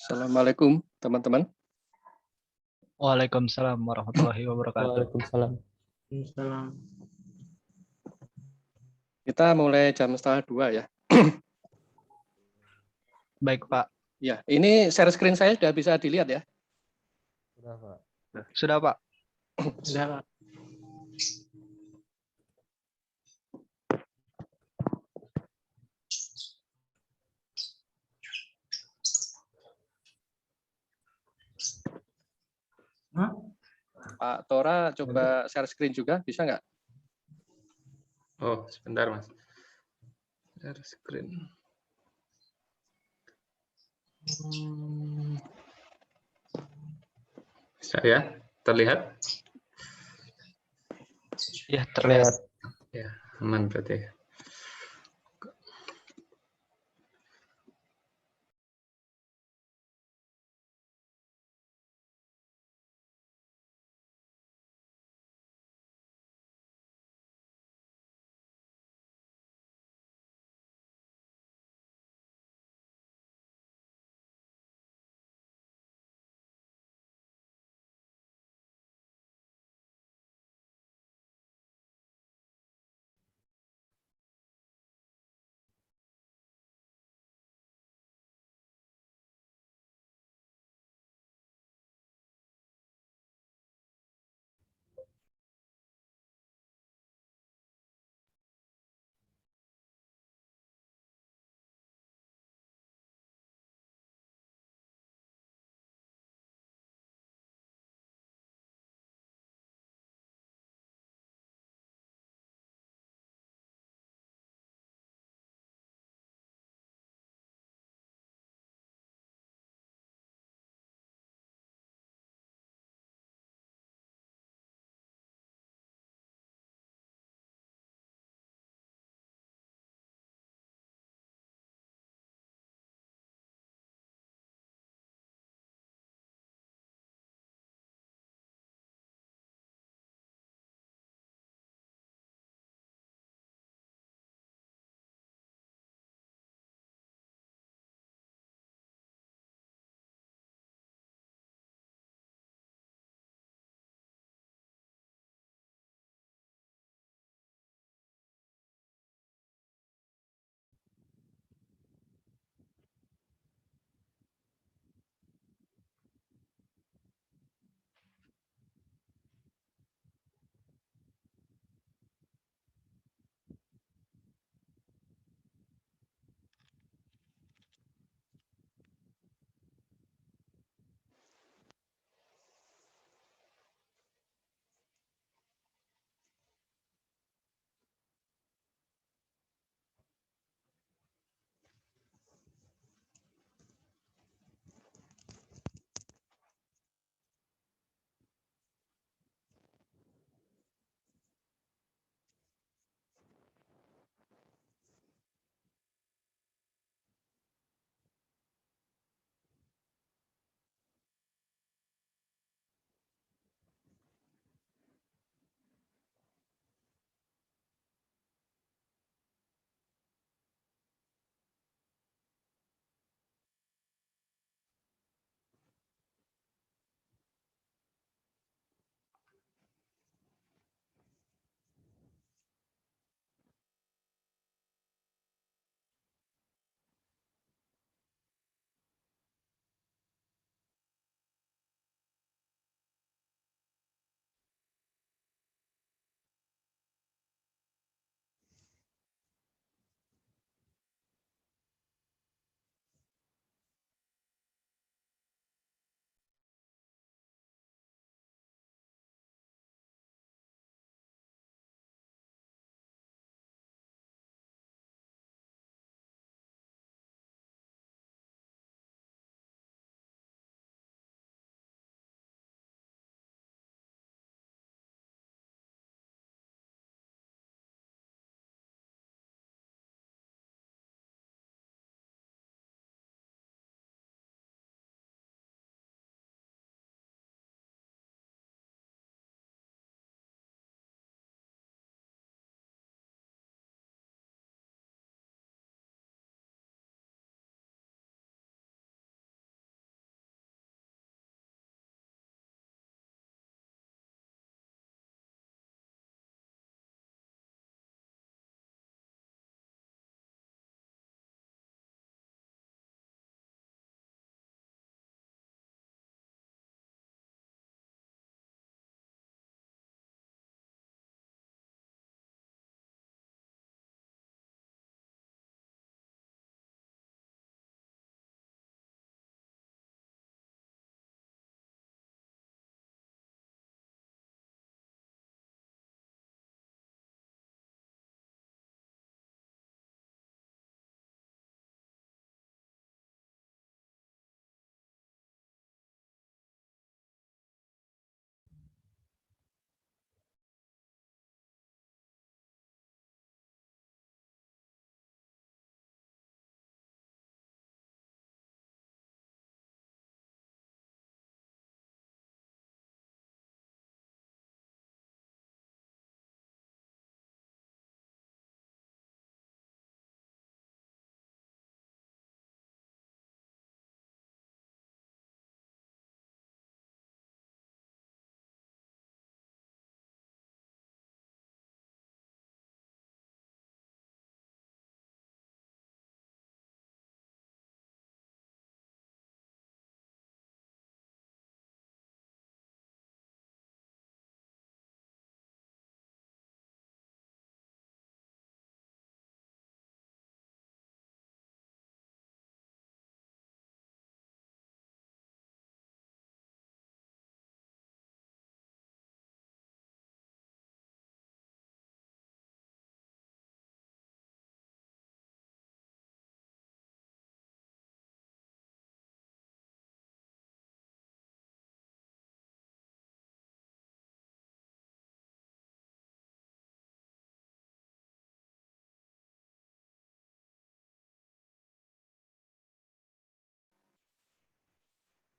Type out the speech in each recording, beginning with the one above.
Assalamualaikum teman-teman. Waalaikumsalam warahmatullahi wabarakatuh. Waalaikumsalam. Kita mulai jam 1:30 ya. Baik, Pak. Ya, ini share screen saya sudah bisa dilihat ya. Sudah, Pak. Sudah, Pak. Sudah, Pak. Pak Tora coba share screen juga, bisa nggak? Oh, sebentar, Mas. Share screen. Bisa ya? Terlihat? Ya, terlihat. Ya, aman berarti.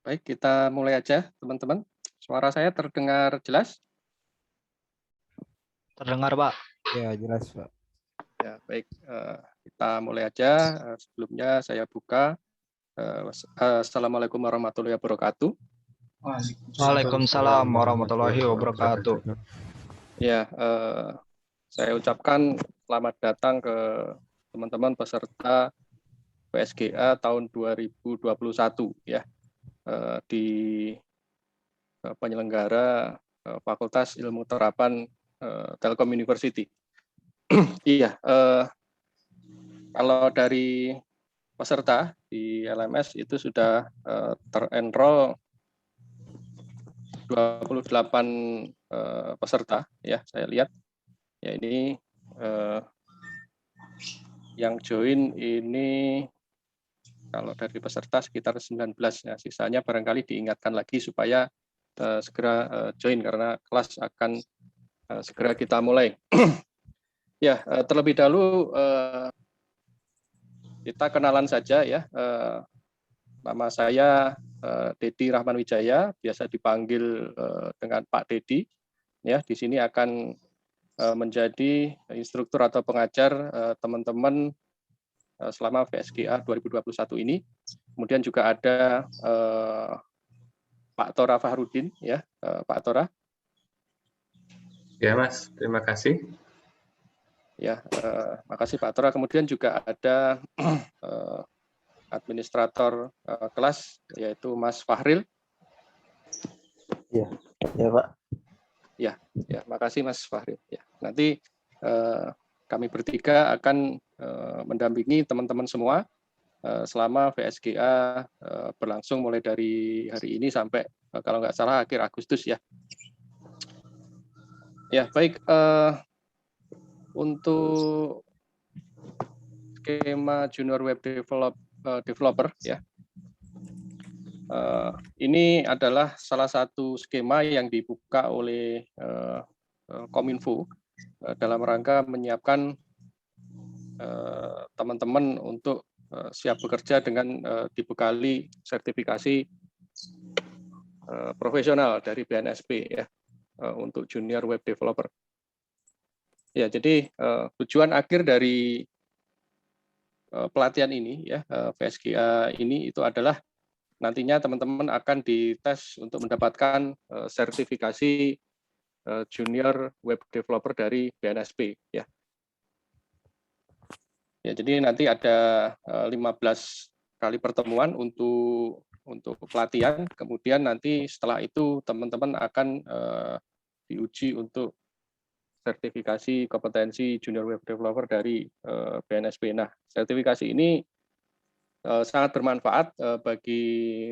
Baik, kita mulai aja, teman-teman. Suara saya terdengar jelas? Terdengar, Pak. Ya, jelas, Pak. Ya, baik. Kita mulai aja. Sebelumnya saya buka. Assalamualaikum warahmatullahi wabarakatuh. Waalaikumsalam warahmatullahi wabarakatuh. Ya, saya ucapkan selamat datang ke teman-teman peserta PSGA tahun 2021 ya, di penyelenggara Fakultas Ilmu Terapan Telkom University. Iya, kalau dari peserta di LMS itu sudah terenroll 28 peserta ya, saya lihat. Ya, ini yang join ini kalau dari peserta sekitar 19 ya, sisanya barangkali diingatkan lagi supaya segera join karena kelas akan segera kita mulai. Ya, terlebih dahulu kita kenalan saja ya. Nama saya Dedi Rahman Wijaya, biasa dipanggil dengan Pak Dedi. Ya, di sini akan menjadi instruktur atau pengajar teman-teman selama PSGA 2021 ini. Kemudian juga ada Pak Tora Fahrudin, ya, Pak Tora. Ya, Mas. Terima kasih. Ya, makasih Pak Tora. Kemudian juga ada administrator kelas, yaitu Mas Fahril. Ya, Pak. Ya, makasih Mas Fahril. Ya, nanti kami bertiga akan mendampingi teman-teman semua selama PSGA berlangsung mulai dari hari ini sampai kalau nggak salah akhir Agustus ya. Ya, baik. Untuk skema Junior Web Developer ya. Ini adalah salah satu skema yang dibuka oleh Kominfo dalam rangka menyiapkan teman-teman untuk siap bekerja dengan dibekali sertifikasi profesional dari BNSP ya untuk Junior Web Developer. Ya, jadi tujuan akhir dari pelatihan ini ya PSGA ini itu adalah nantinya teman-teman akan dites untuk mendapatkan sertifikasi Junior Web Developer dari BNSP ya. Ya, jadi nanti ada 15 kali pertemuan untuk pelatihan, kemudian nanti setelah itu teman-teman akan diuji untuk sertifikasi kompetensi Junior Web Developer dari BNSP. Nah, sertifikasi ini sangat bermanfaat bagi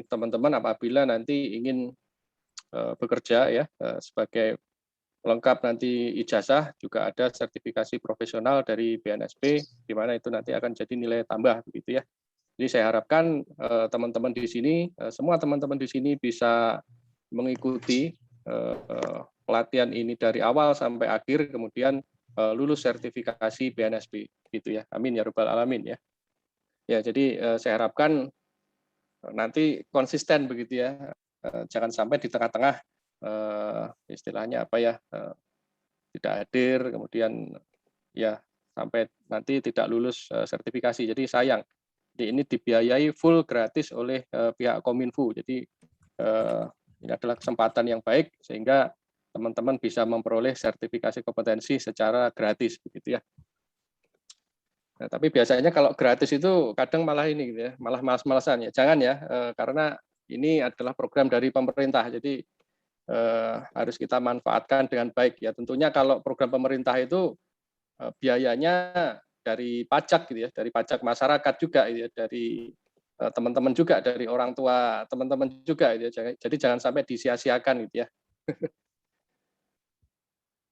teman-teman apabila nanti ingin bekerja ya sebagai lengkap nanti ijazah, juga ada sertifikasi profesional dari BNSP, di mana itu nanti akan jadi nilai tambah begitu ya. Jadi saya harapkan teman-teman di sini, semua teman-teman di sini bisa mengikuti pelatihan ini dari awal sampai akhir, kemudian lulus sertifikasi BNSP gitu ya. Amin ya rabbal alamin ya. Ya, jadi saya harapkan nanti konsisten begitu ya. Jangan sampai di tengah-tengah istilahnya apa ya, tidak hadir, kemudian ya sampai nanti tidak lulus sertifikasi. Jadi sayang. Jadi ini dibiayai full gratis oleh pihak Kominfo. Jadi ini adalah kesempatan yang baik sehingga teman-teman bisa memperoleh sertifikasi kompetensi secara gratis begitu ya. Nah, tapi biasanya kalau gratis itu kadang malah ini gitu ya, malah malas-malasan ya. Jangan ya, karena ini adalah program dari pemerintah. Jadi harus kita manfaatkan dengan baik ya. Tentunya kalau program pemerintah itu biayanya dari pajak gitu ya, dari pajak masyarakat juga gitu ya, dari teman-teman juga, dari orang tua teman-teman juga gitu ya. Jadi jangan sampai disia-siakan gitu ya.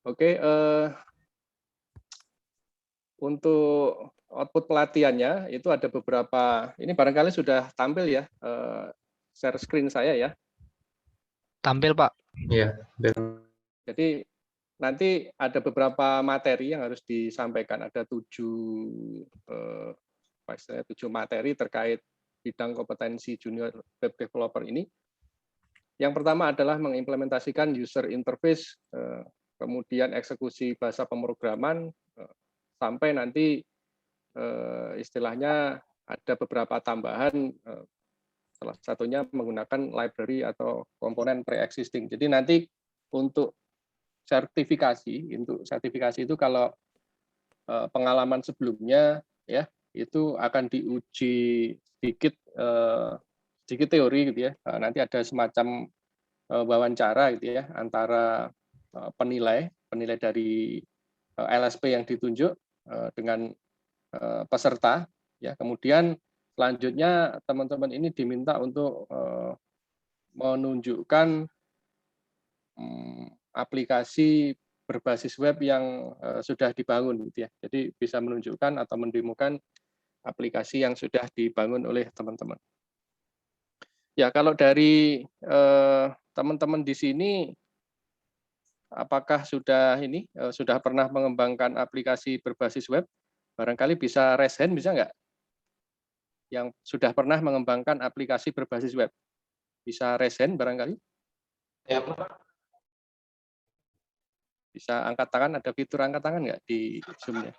Oke, untuk output pelatihannya itu ada beberapa, ini barangkali sudah tampil ya, share screen saya ya. Tampil, Pak. Ya, dan Jadi nanti ada beberapa materi yang harus disampaikan, ada 7 materi terkait bidang kompetensi Junior Web Developer ini. Yang pertama adalah mengimplementasikan user interface, kemudian eksekusi bahasa pemrograman, sampai nanti istilahnya ada beberapa tambahan, salah satunya menggunakan library atau komponen pre-existing. Jadi nanti untuk sertifikasi itu kalau pengalaman sebelumnya ya itu akan diuji sedikit teori gitu ya. Nanti ada semacam wawancara gitu ya antara penilai dari LSP yang ditunjuk dengan peserta ya. Kemudian selanjutnya teman-teman ini diminta untuk menunjukkan aplikasi berbasis web yang sudah dibangun gitu ya. Jadi bisa menunjukkan atau mendemokan aplikasi yang sudah dibangun oleh teman-teman. Ya, kalau dari teman-teman di sini apakah sudah pernah mengembangkan aplikasi berbasis web? Barangkali bisa raise hand, bisa nggak? Yang sudah pernah mengembangkan aplikasi berbasis web. Bisa raise hand barangkali? Ya, Pak. Bisa angkat tangan, ada fitur angkat tangan nggak di Zoom-nya?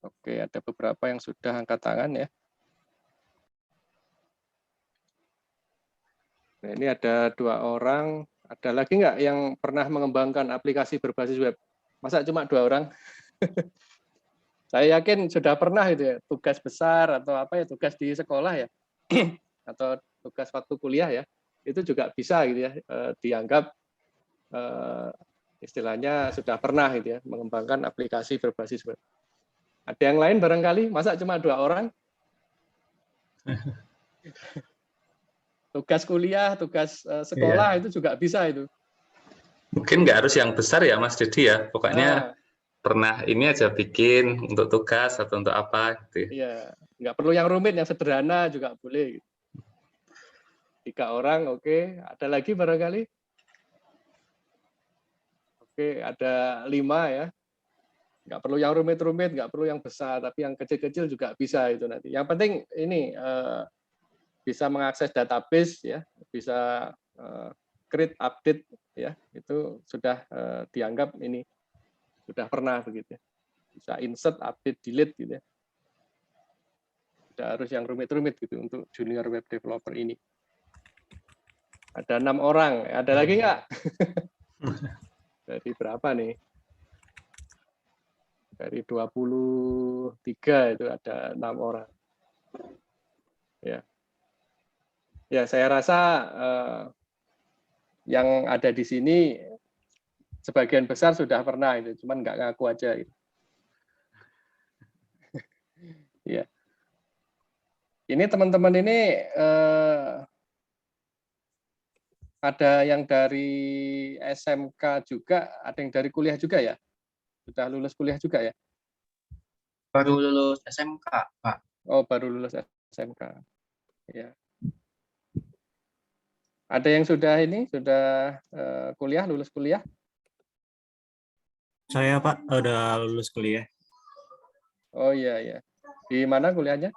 Oke, ada beberapa yang sudah angkat tangan ya. Nah, ini ada 2 orang. Ada lagi nggak yang pernah mengembangkan aplikasi berbasis web? Masa cuma 2 orang? Saya yakin sudah pernah itu ya, tugas besar atau apa ya, tugas di sekolah ya, atau tugas waktu kuliah ya, itu juga bisa gitu ya, dianggap istilahnya sudah pernah gitu ya, mengembangkan aplikasi berbasis web. Ada yang lain barangkali? Masa cuma 2 orang? Tugas kuliah, tugas sekolah itu juga bisa itu. Mungkin nggak harus yang besar ya Mas Dedi ya, pokoknya pernah ini aja bikin untuk tugas atau untuk apa gitu. Iya, nggak perlu yang rumit, yang sederhana juga boleh. 3 orang, oke. Ada lagi barangkali? Oke, ada 5 ya. Nggak perlu yang rumit-rumit, nggak perlu yang besar, tapi yang kecil-kecil juga bisa itu nanti. Yang penting ini bisa mengakses database ya, bisa create, update ya, itu sudah dianggap ini sudah pernah begitu ya. Bisa insert, update, delete gitu ya. Tidak harus yang rumit-rumit gitu untuk junior web developer ini. Ada 6 orang, ada lagi nggak? Dari berapa nih? Dari 23 itu ada 6 orang. Ya. Ya, saya rasa yang ada di sini sebagian besar sudah pernah itu, cuman nggak ngaku aja. Gitu. Ya. Ini teman-teman ini ada yang dari SMK juga, ada yang dari kuliah juga ya? Sudah lulus kuliah juga ya? Baru lulus SMK, Pak. Oh, baru lulus SMK. Ya. Ada yang sudah kuliah, lulus kuliah? Saya Pak udah lulus kuliah Oh iya ya. Di mana kuliahnya?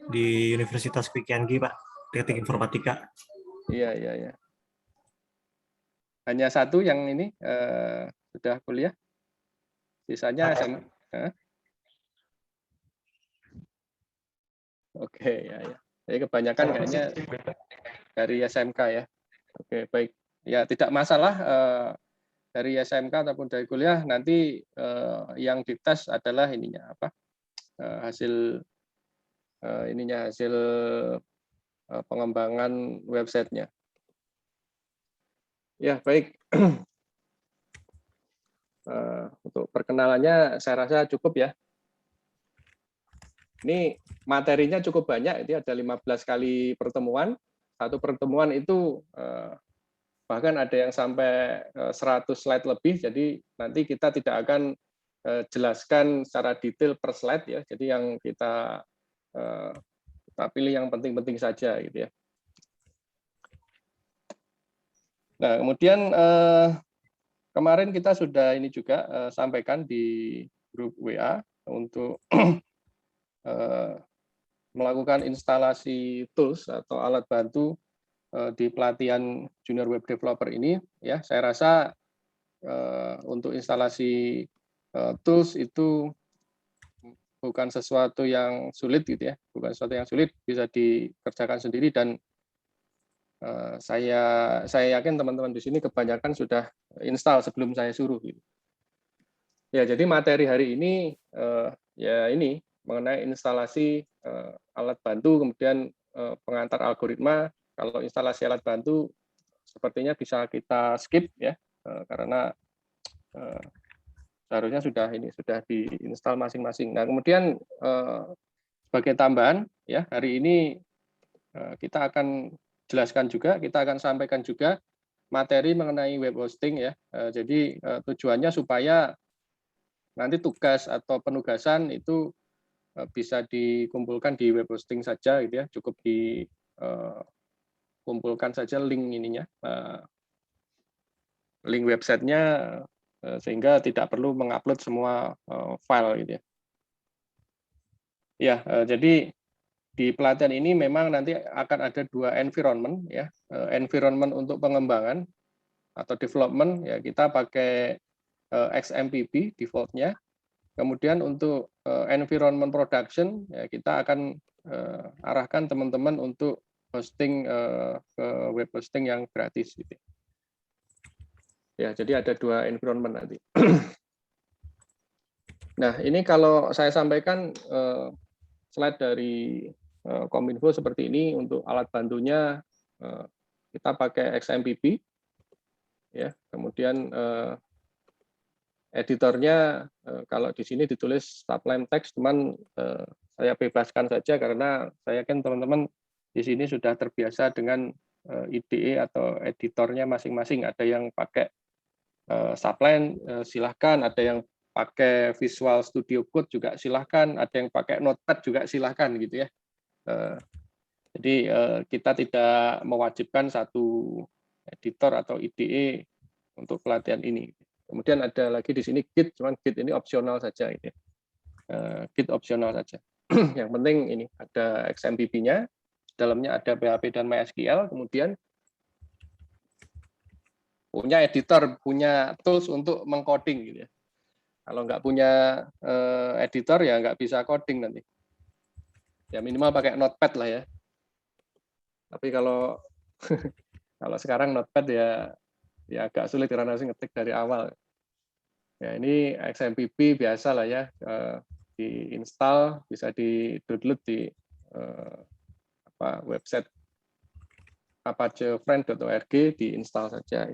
di Universitas Pikianggi Pak, Teknik Informatika. Iya iya ya. Hanya satu yang ini sudah kuliah. Sisanya SMA. Oke ya ya. Jadi kebanyakan kayaknya dari SMK ya. Oke, baik. Ya, tidak masalah dari SMK ataupun dari kuliah, nanti yang dites adalah ininya apa? Hasil pengembangan websitenya. Ya, baik. Untuk perkenalannya saya rasa cukup ya. Ini materinya cukup banyak, itu ada 15 kali pertemuan. Satu pertemuan itu bahkan ada yang sampai 100 slide lebih, jadi nanti kita tidak akan jelaskan secara detail per slide ya. Jadi yang kita pilih yang penting-penting saja gitu ya. Nah, kemudian kemarin kita sudah ini juga sampaikan di grup WA untuk melakukan instalasi tools atau alat bantu di pelatihan junior web developer ini, ya saya rasa untuk instalasi tools itu bukan sesuatu yang sulit gitu ya, bukan sesuatu yang sulit, bisa dikerjakan sendiri dan saya yakin teman-teman di sini kebanyakan sudah install sebelum saya suruh gitu. Ya, jadi materi hari ini ya ini mengenai instalasi alat bantu, kemudian pengantar algoritma. Kalau instalasi alat bantu sepertinya bisa kita skip ya, karena seharusnya sudah diinstal masing-masing. Nah, kemudian sebagai tambahan ya, hari ini kita akan jelaskan juga, kita akan sampaikan juga materi mengenai web hosting ya. Jadi tujuannya supaya nanti tugas atau penugasan itu bisa dikumpulkan di web hosting saja gitu ya, cukup dikumpulkan saja link ininya, link websitenya, sehingga tidak perlu mengupload semua file gitu ya. Ya, jadi di pelatihan ini memang nanti akan ada 2 environment ya, environment untuk pengembangan atau development ya kita pakai XMPP defaultnya. Kemudian untuk environment production ya kita akan arahkan teman-teman untuk hosting ke web hosting yang gratis gitu. Ya, jadi ada 2 environment nanti. Nah, ini kalau saya sampaikan slide dari Kominfo seperti ini. Untuk alat bantunya kita pakai XMPP ya, kemudian editornya kalau di sini ditulis Sublime Text, cuman saya bebaskan saja karena saya yakin teman-teman di sini sudah terbiasa dengan IDE atau editornya masing-masing. Ada yang pakai Sublime, silahkan, ada yang pakai Visual Studio Code juga silahkan, ada yang pakai Notepad juga silahkan gitu ya. Jadi kita tidak mewajibkan satu editor atau IDE untuk pelatihan ini. Kemudian ada lagi di sini Git, cuman Git ini opsional saja ini. Git opsional saja. Yang penting ini ada XMPP-nya, dalamnya ada PHP dan MySQL, kemudian punya editor, punya tools untuk mengcoding gitu ya. Kalau nggak punya editor ya nggak bisa coding nanti. Ya minimal pakai Notepad lah ya. Tapi kalau kalau sekarang Notepad ya agak sulit karena harus ngetik dari awal. Ya ini XMPP biasa lah ya, diinstal, bisa di-download di website apacefriend.org, diinstal saja.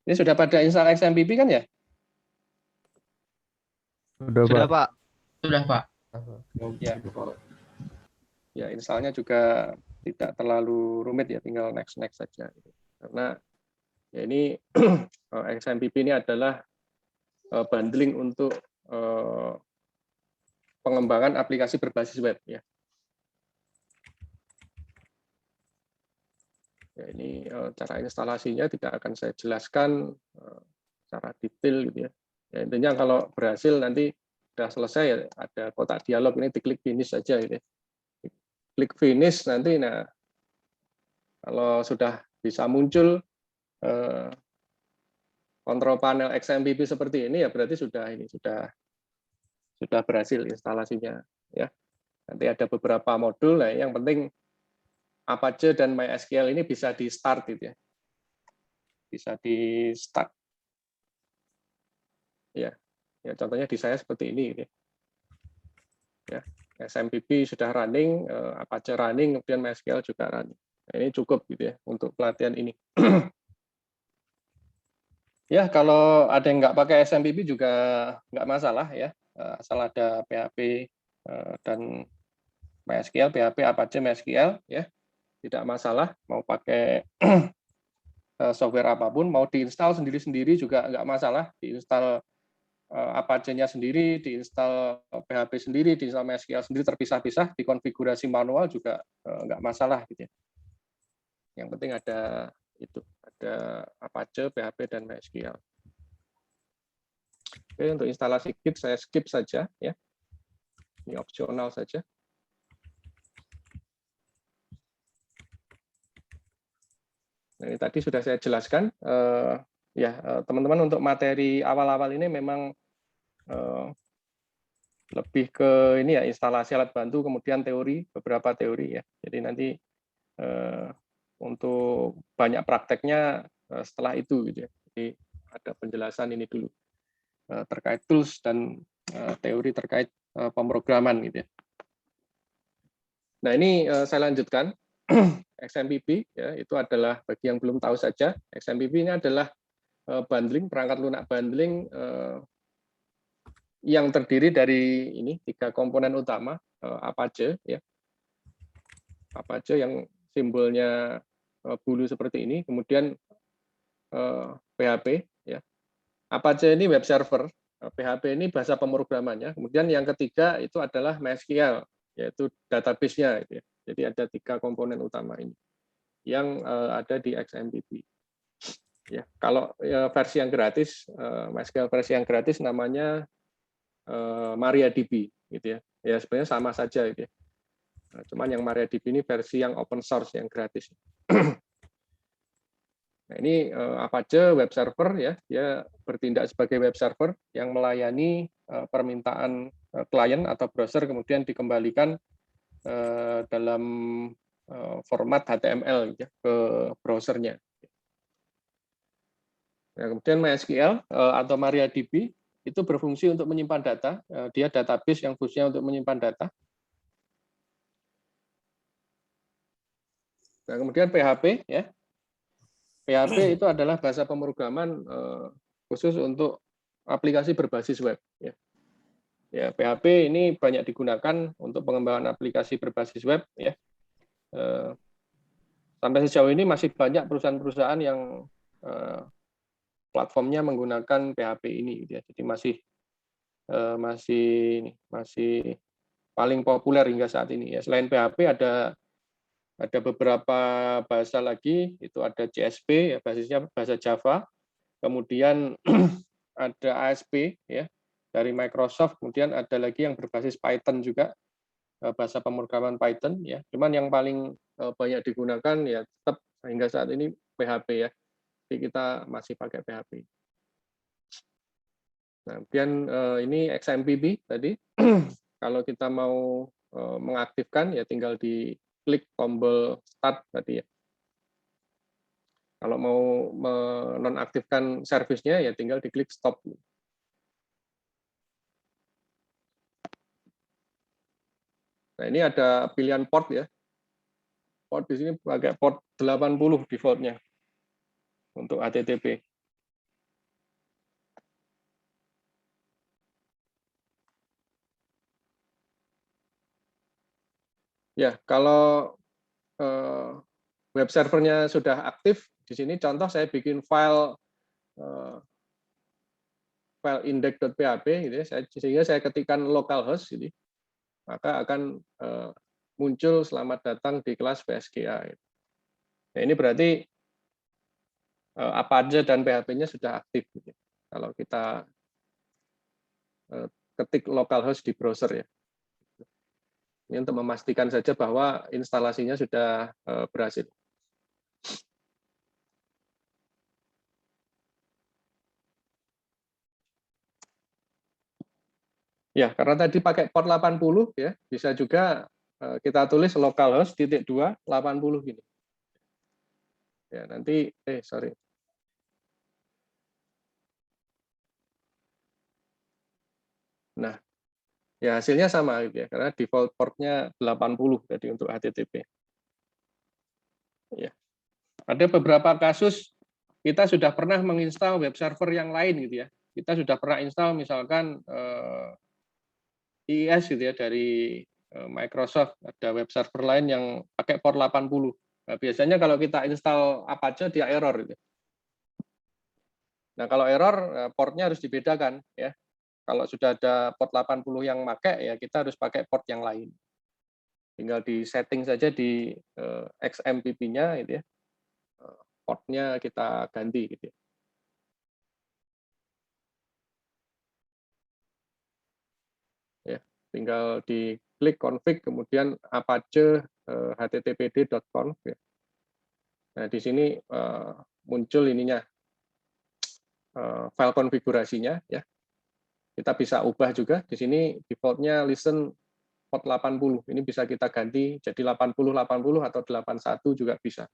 Ini sudah pada install XMPP kan ya? Sudah, Pak. Sudah, Pak. Ya. Ya, installnya juga tidak terlalu rumit ya, tinggal next saja. Karena ya ini XMPP ini adalah bundling untuk pengembangan aplikasi berbasis web ya. Ya ini cara instalasinya tidak akan saya jelaskan secara detail gitu ya. Ya intinya kalau berhasil nanti sudah selesai ya, ada kotak dialog ini diklik finish saja gitu ya. Klik finish nanti, nah kalau sudah bisa muncul kontrol panel XMPP seperti ini ya berarti sudah berhasil instalasinya ya. Nanti ada beberapa modul, nah yang penting Apache dan MySQL ini bisa di start gitu ya. Bisa di start. Ya. Ya contohnya di saya seperti ini gitu ya. Ya. XMPP sudah running, Apache running, kemudian MySQL juga running. Nah, ini cukup gitu ya untuk pelatihan ini. Ya, kalau ada yang nggak pakai XMPP juga nggak masalah ya, asal ada PHP dan MySQL, PHP, Apache, MySQL ya, tidak masalah. Mau pakai software apapun, mau diinstal sendiri-sendiri juga nggak masalah. Diinstal Apache-nya sendiri, diinstal PHP sendiri, diinstal MySQL sendiri terpisah-pisah, dikonfigurasi manual juga nggak masalah gitu ya. Yang penting ada itu, ada Apache, PHP, dan MySQL. Oke, untuk instalasi Git saya skip saja ya. Ini opsional saja. Nah, ini tadi sudah saya jelaskan. Teman-teman, untuk materi awal-awal ini memang lebih ke ini ya, instalasi alat bantu, kemudian teori, beberapa teori ya. Jadi nanti untuk banyak prakteknya setelah itu gitu ya. Jadi ada penjelasan ini dulu terkait tools dan teori terkait pemrograman gitu ya. Nah, ini saya lanjutkan. XMPP ya, itu adalah bagi yang belum tahu saja, XMPP ini adalah bundling, perangkat lunak bundling yang terdiri dari ini 3 komponen utama, Apache ya. Apache yang simbolnya bulu seperti ini, kemudian PHP ya. Apache ini web server, PHP ini bahasa pemrogramannya. Kemudian yang ketiga itu adalah MySQL, yaitu database-nya gitu ya. Jadi ada 3 komponen utama ini yang ada di XMPP. Ya, kalau versi yang gratis, MySQL versi yang gratis namanya MariaDB gitu ya. Ya sebenarnya sama saja gitu ya. Nah, cuman yang MariaDB ini versi yang open source yang gratis. Nah, ini Apache web server ya, dia bertindak sebagai web server yang melayani permintaan klien atau browser kemudian dikembalikan dalam format HTML gitu ya, ke browsernya. Nah, kemudian MySQL atau MariaDB itu berfungsi untuk menyimpan data. Dia database yang fungsinya untuk menyimpan data. Nah, kemudian PHP ya. PHP itu adalah bahasa pemrograman khusus untuk aplikasi berbasis web ya. Ya, PHP ini banyak digunakan untuk pengembangan aplikasi berbasis web ya. Sampai sejauh ini masih banyak perusahaan-perusahaan yang platformnya menggunakan PHP ini gitu ya. Jadi masih paling populer hingga saat ini ya. Selain PHP ada beberapa bahasa lagi, itu ada JSP ya, basisnya bahasa Java. Kemudian ada ASP ya dari Microsoft, kemudian ada lagi yang berbasis Python juga, bahasa pemrograman Python ya. Cuman yang paling banyak digunakan ya tetap hingga saat ini PHP ya. Jadi kita masih pakai PHP. Nah, kemudian ini XMPP tadi. Kalau kita mau mengaktifkan ya tinggal diklik tombol start tadi ya. Kalau mau menonaktifkan servisnya ya tinggal diklik stop. Nah, ini ada pilihan port ya. Port di sini pakai port 80 defaultnya untuk HTTP. Ya, kalau web servernya sudah aktif, di sini contoh saya bikin file index.php gitu ya, sehingga saya ketikkan localhost ini, maka akan muncul selamat datang di kelas PSGA. Nah, ini berarti Apache dan PHP-nya sudah aktif. Gitu. Kalau kita ketik localhost di browser ya. Ini untuk memastikan saja bahwa instalasinya sudah berhasil. Ya, karena tadi pakai port 80 ya, bisa juga kita tulis localhost /2 80 gini. Ya, nanti sorry. Nah, ya hasilnya sama gitu ya, karena default portnya 80 tadi untuk HTTP. Ya. Ada beberapa kasus kita sudah pernah menginstal web server yang lain gitu ya. Kita sudah pernah install misalkan IIS gitu ya dari Microsoft, ada web server lain yang pakai port 80. Nah, biasanya kalau kita install Apache dia error gitu. Nah, kalau error portnya harus dibedakan ya. Kalau sudah ada port 80 yang pakai ya kita harus pakai port yang lain. Tinggal di setting saja di XMPP-nya gitu ya. Portnya kita ganti gitu ya. Ya. tinggal diklik config, kemudian apache httpd.conf ya. Nah, di sini muncul ininya file konfigurasinya ya. Kita bisa ubah juga di sini defaultnya listen port 80. Ini bisa kita ganti jadi 80 atau 81 juga bisa.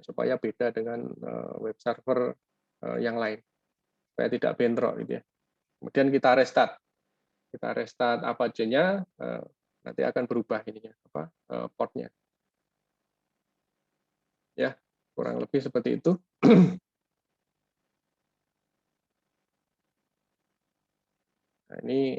Supaya beda dengan web server yang lain. Supaya tidak bentrok gitu ya. Kemudian kita restart. Kita restart Apache-nya, nanti akan berubah ininya portnya. Ya, kurang lebih seperti itu. Nah, ini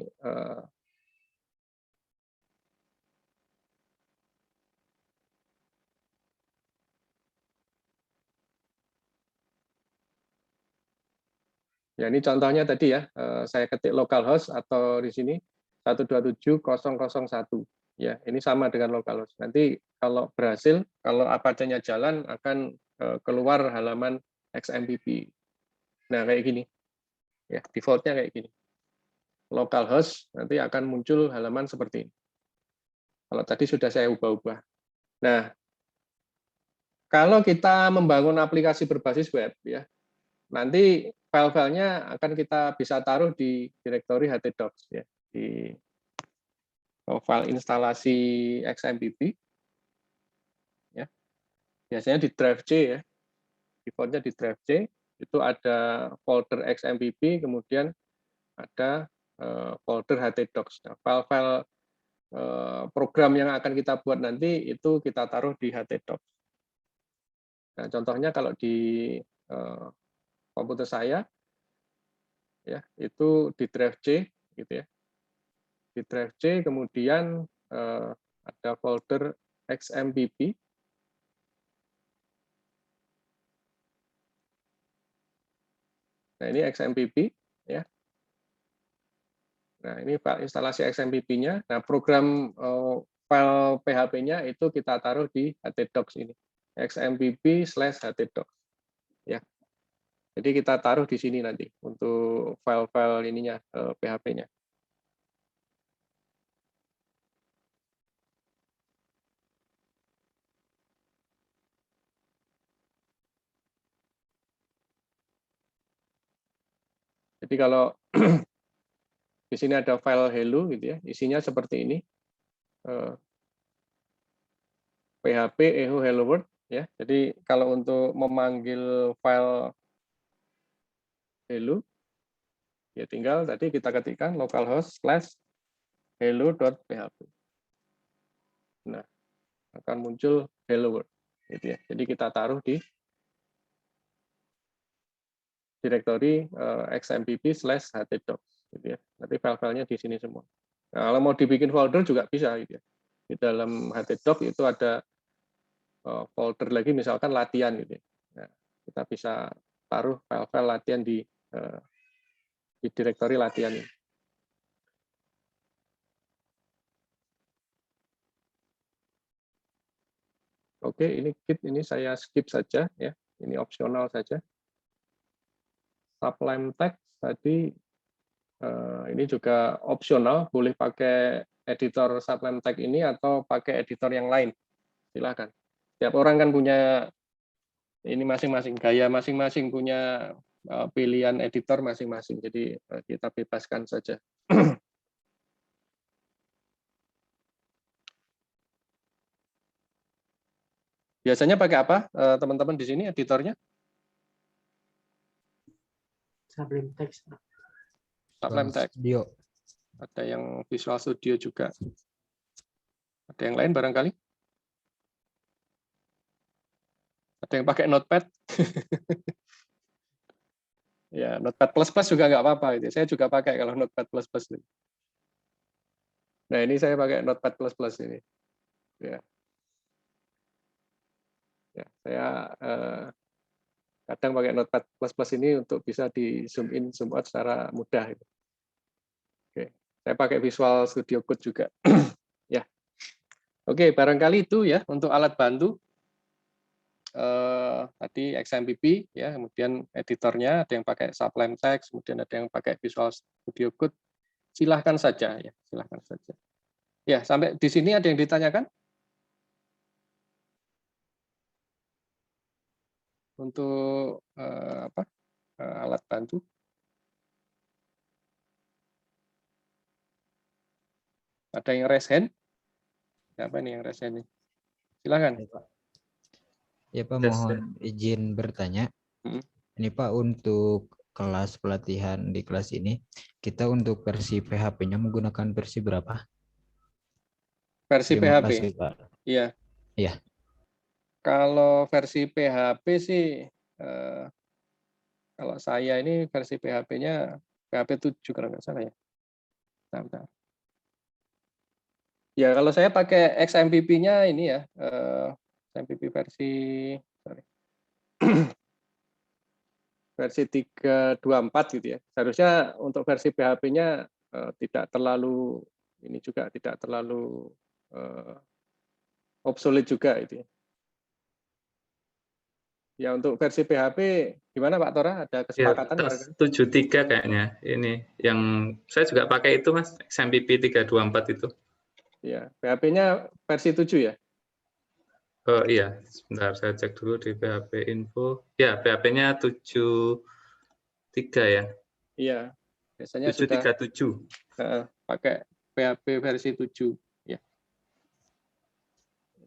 ya, ini contohnya tadi ya, saya ketik localhost atau di sini 127.0.0.1. Ya, ini sama dengan localhost. Nanti kalau berhasil, kalau Apache-nya jalan akan keluar halaman XMPP. Nah, kayak gini. Ya, default-nya kayak gini. Localhost nanti akan muncul halaman seperti ini. Kalau tadi sudah saya ubah-ubah. Nah, kalau kita membangun aplikasi berbasis web, ya, nanti file-filenya akan kita bisa taruh di direktori htdocs, ya, di file instalasi XMPP. Ya, biasanya di drive C, ya, defaultnya di drive C. Itu ada folder XMPP, kemudian ada folder htdocs. Nah, file-file program yang akan kita buat nanti itu kita taruh di htdocs. Nah, contohnya kalau di komputer saya, ya, itu di drive C, gitu ya. Di drive C, kemudian ada folder XMPP. Nah, ini XMPP, ya. Nah, ini file instalasi XMPP-nya. Nah, program file PHP-nya itu kita taruh di htdocs ini. XMPP/htdocs. Ya. Jadi kita taruh di sini nanti untuk file-file ininya PHP-nya. Jadi kalau di sini ada file hello gitu ya, isinya seperti ini. PHP echo hello world ya. Jadi kalau untuk memanggil file hello ya tinggal tadi kita ketikkan localhost/hello.php. Nah, akan muncul hello world gitu ya. Jadi kita taruh di direktori XMPP/htdocs gitu ya. Nanti file-filenya di sini semua. Nah, kalau mau dibikin folder juga bisa gitu ya. Di dalam htdocs itu ada folder lagi misalkan latihan gitu ya. Nah, kita bisa taruh file-file latihan di direktori latihan ini. Oke, ini Git, ini saya skip saja ya. Ini opsional saja. Sublime Text tadi ini juga opsional, boleh pakai editor Sublime Text ini atau pakai editor yang lain. Silakan. Setiap orang kan punya ini masing-masing gaya, masing-masing punya pilihan editor masing-masing. Jadi kita bebaskan saja. Biasanya pakai apa teman-teman di sini editornya? Sublime Text. Sublime Text. Studio. Ada yang Visual Studio juga. Ada yang lain barangkali? Ada yang pakai Notepad? Ya, Notepad++ juga nggak apa-apa. Saya juga pakai kalau Notepad++. Nah, ini saya pakai Notepad++ ini. Ya. Ya, saya kadang pakai Notepad++ ini untuk bisa di zoom in, zoom out secara mudah. Oke, saya pakai Visual Studio Code juga. Ya, oke, barangkali itu ya untuk alat bantu. Tadi XMPP, ya, kemudian editornya ada yang pakai Sublime Text, kemudian ada yang pakai Visual Studio Code. silahkan saja ya, silahkan saja. Ya, sampai di sini ada yang ditanyakan? Untuk alat bantu? Ada yang raise hand? Siapa nih yang raise hand nih? Silakan. Ya Pak, Yes, mohon izin bertanya. Hmm. Ini Pak, untuk kelas pelatihan di kelas ini, kita untuk versi PHP-nya menggunakan versi berapa? Versi Terima PHP. kasih Pak. Iya. Iya. Kalau versi PHP sih, kalau saya ini versi PHP-nya PHP 7 kalau nggak salah ya. Bentar. Ya, kalau saya pakai XMPP-nya ini ya, XMPP versi versi 324 gitu ya. Seharusnya untuk versi PHP-nya tidak terlalu ini juga tidak terlalu obsolete juga itu ya. Ya, untuk versi PHP gimana Pak Tora? Ada Ya, kesepakatan barangkali? 73 kayaknya. Ini yang saya juga pakai itu Mas, XMPP 324 itu. Ya, PHP-nya versi 7 ya? Oh iya, sebentar saya cek dulu di PHP info. Ya, PHP-nya 73 ya. Iya. Biasanya sudah 737. pakai PHP versi 7 ya.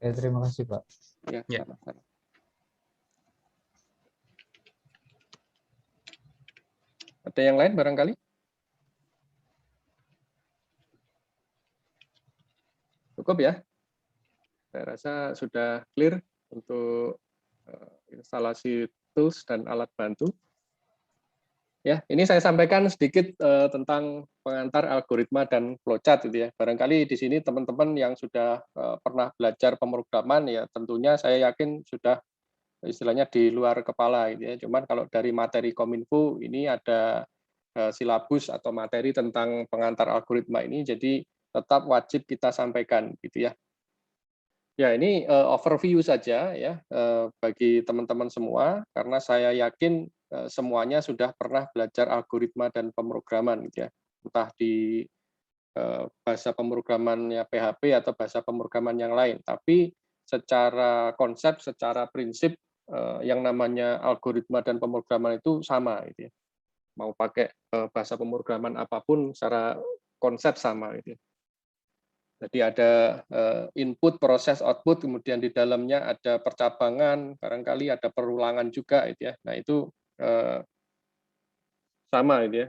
Terima kasih Pak. Ya, Ya. sama-sama. Ada yang lain barangkali? Cukup ya? Saya rasa sudah clear untuk instalasi tools dan alat bantu. Ya, ini saya sampaikan sedikit tentang pengantar algoritma dan flowchart gitu ya. Barangkali di sini teman-teman yang sudah pernah belajar pemrograman ya tentunya saya yakin sudah istilahnya di luar kepala gitu ya. Cuman kalau dari materi Kominfo ini ada silabus atau materi tentang pengantar algoritma ini, jadi tetap wajib kita sampaikan gitu ya. Ya, ini overview saja ya bagi teman-teman semua, karena saya yakin semuanya sudah pernah belajar algoritma dan pemrograman gitu ya, entah di bahasa pemrogramannya PHP atau bahasa pemrograman yang lain. Tapi secara konsep, secara prinsip yang namanya algoritma dan pemrograman itu sama gitu ya. Mau pakai bahasa pemrograman apapun secara konsep sama gitu ya. Jadi ada input, proses, output, kemudian di dalamnya ada percabangan, barangkali ada perulangan juga gitu ya. Nah, itu sama gitu ya.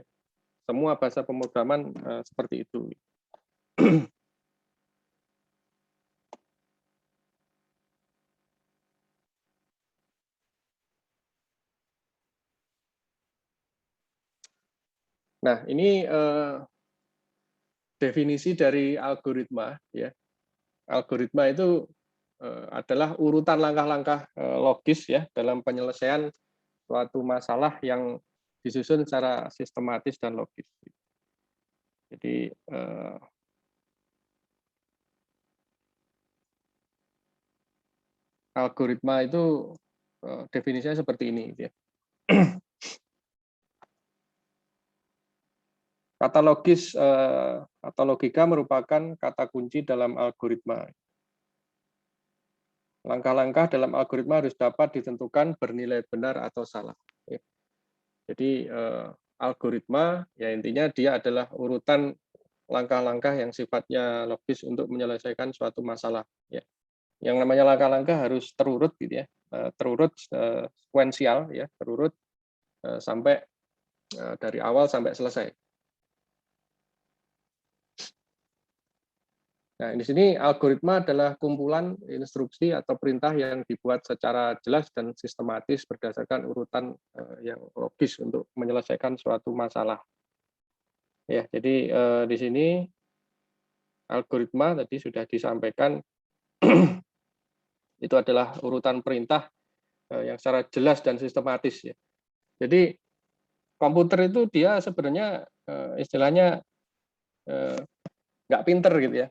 Semua bahasa pemrograman seperti itu. Nah, ini definisi dari algoritma ya. Algoritma itu adalah urutan langkah-langkah logis ya dalam penyelesaian suatu masalah yang disusun secara sistematis dan logis. Jadi algoritma itu definisinya seperti ini gitu ya. Kata logis atau logika merupakan kata kunci dalam algoritma. Langkah-langkah dalam algoritma harus dapat ditentukan bernilai benar atau salah. Jadi algoritma ya intinya dia adalah urutan langkah-langkah yang sifatnya logis untuk menyelesaikan suatu masalah. Ya. Yang namanya langkah-langkah harus terurut gitu ya, terurut sekuensial ya, terurut sampai dari awal sampai selesai. Nah, di sini algoritma adalah kumpulan instruksi atau perintah yang dibuat secara jelas dan sistematis berdasarkan urutan yang logis untuk menyelesaikan suatu masalah. Ya, jadi di sini algoritma tadi sudah disampaikan itu adalah urutan perintah yang secara jelas dan sistematis ya. Jadi komputer itu dia sebenarnya istilahnya nggak pinter gitu ya.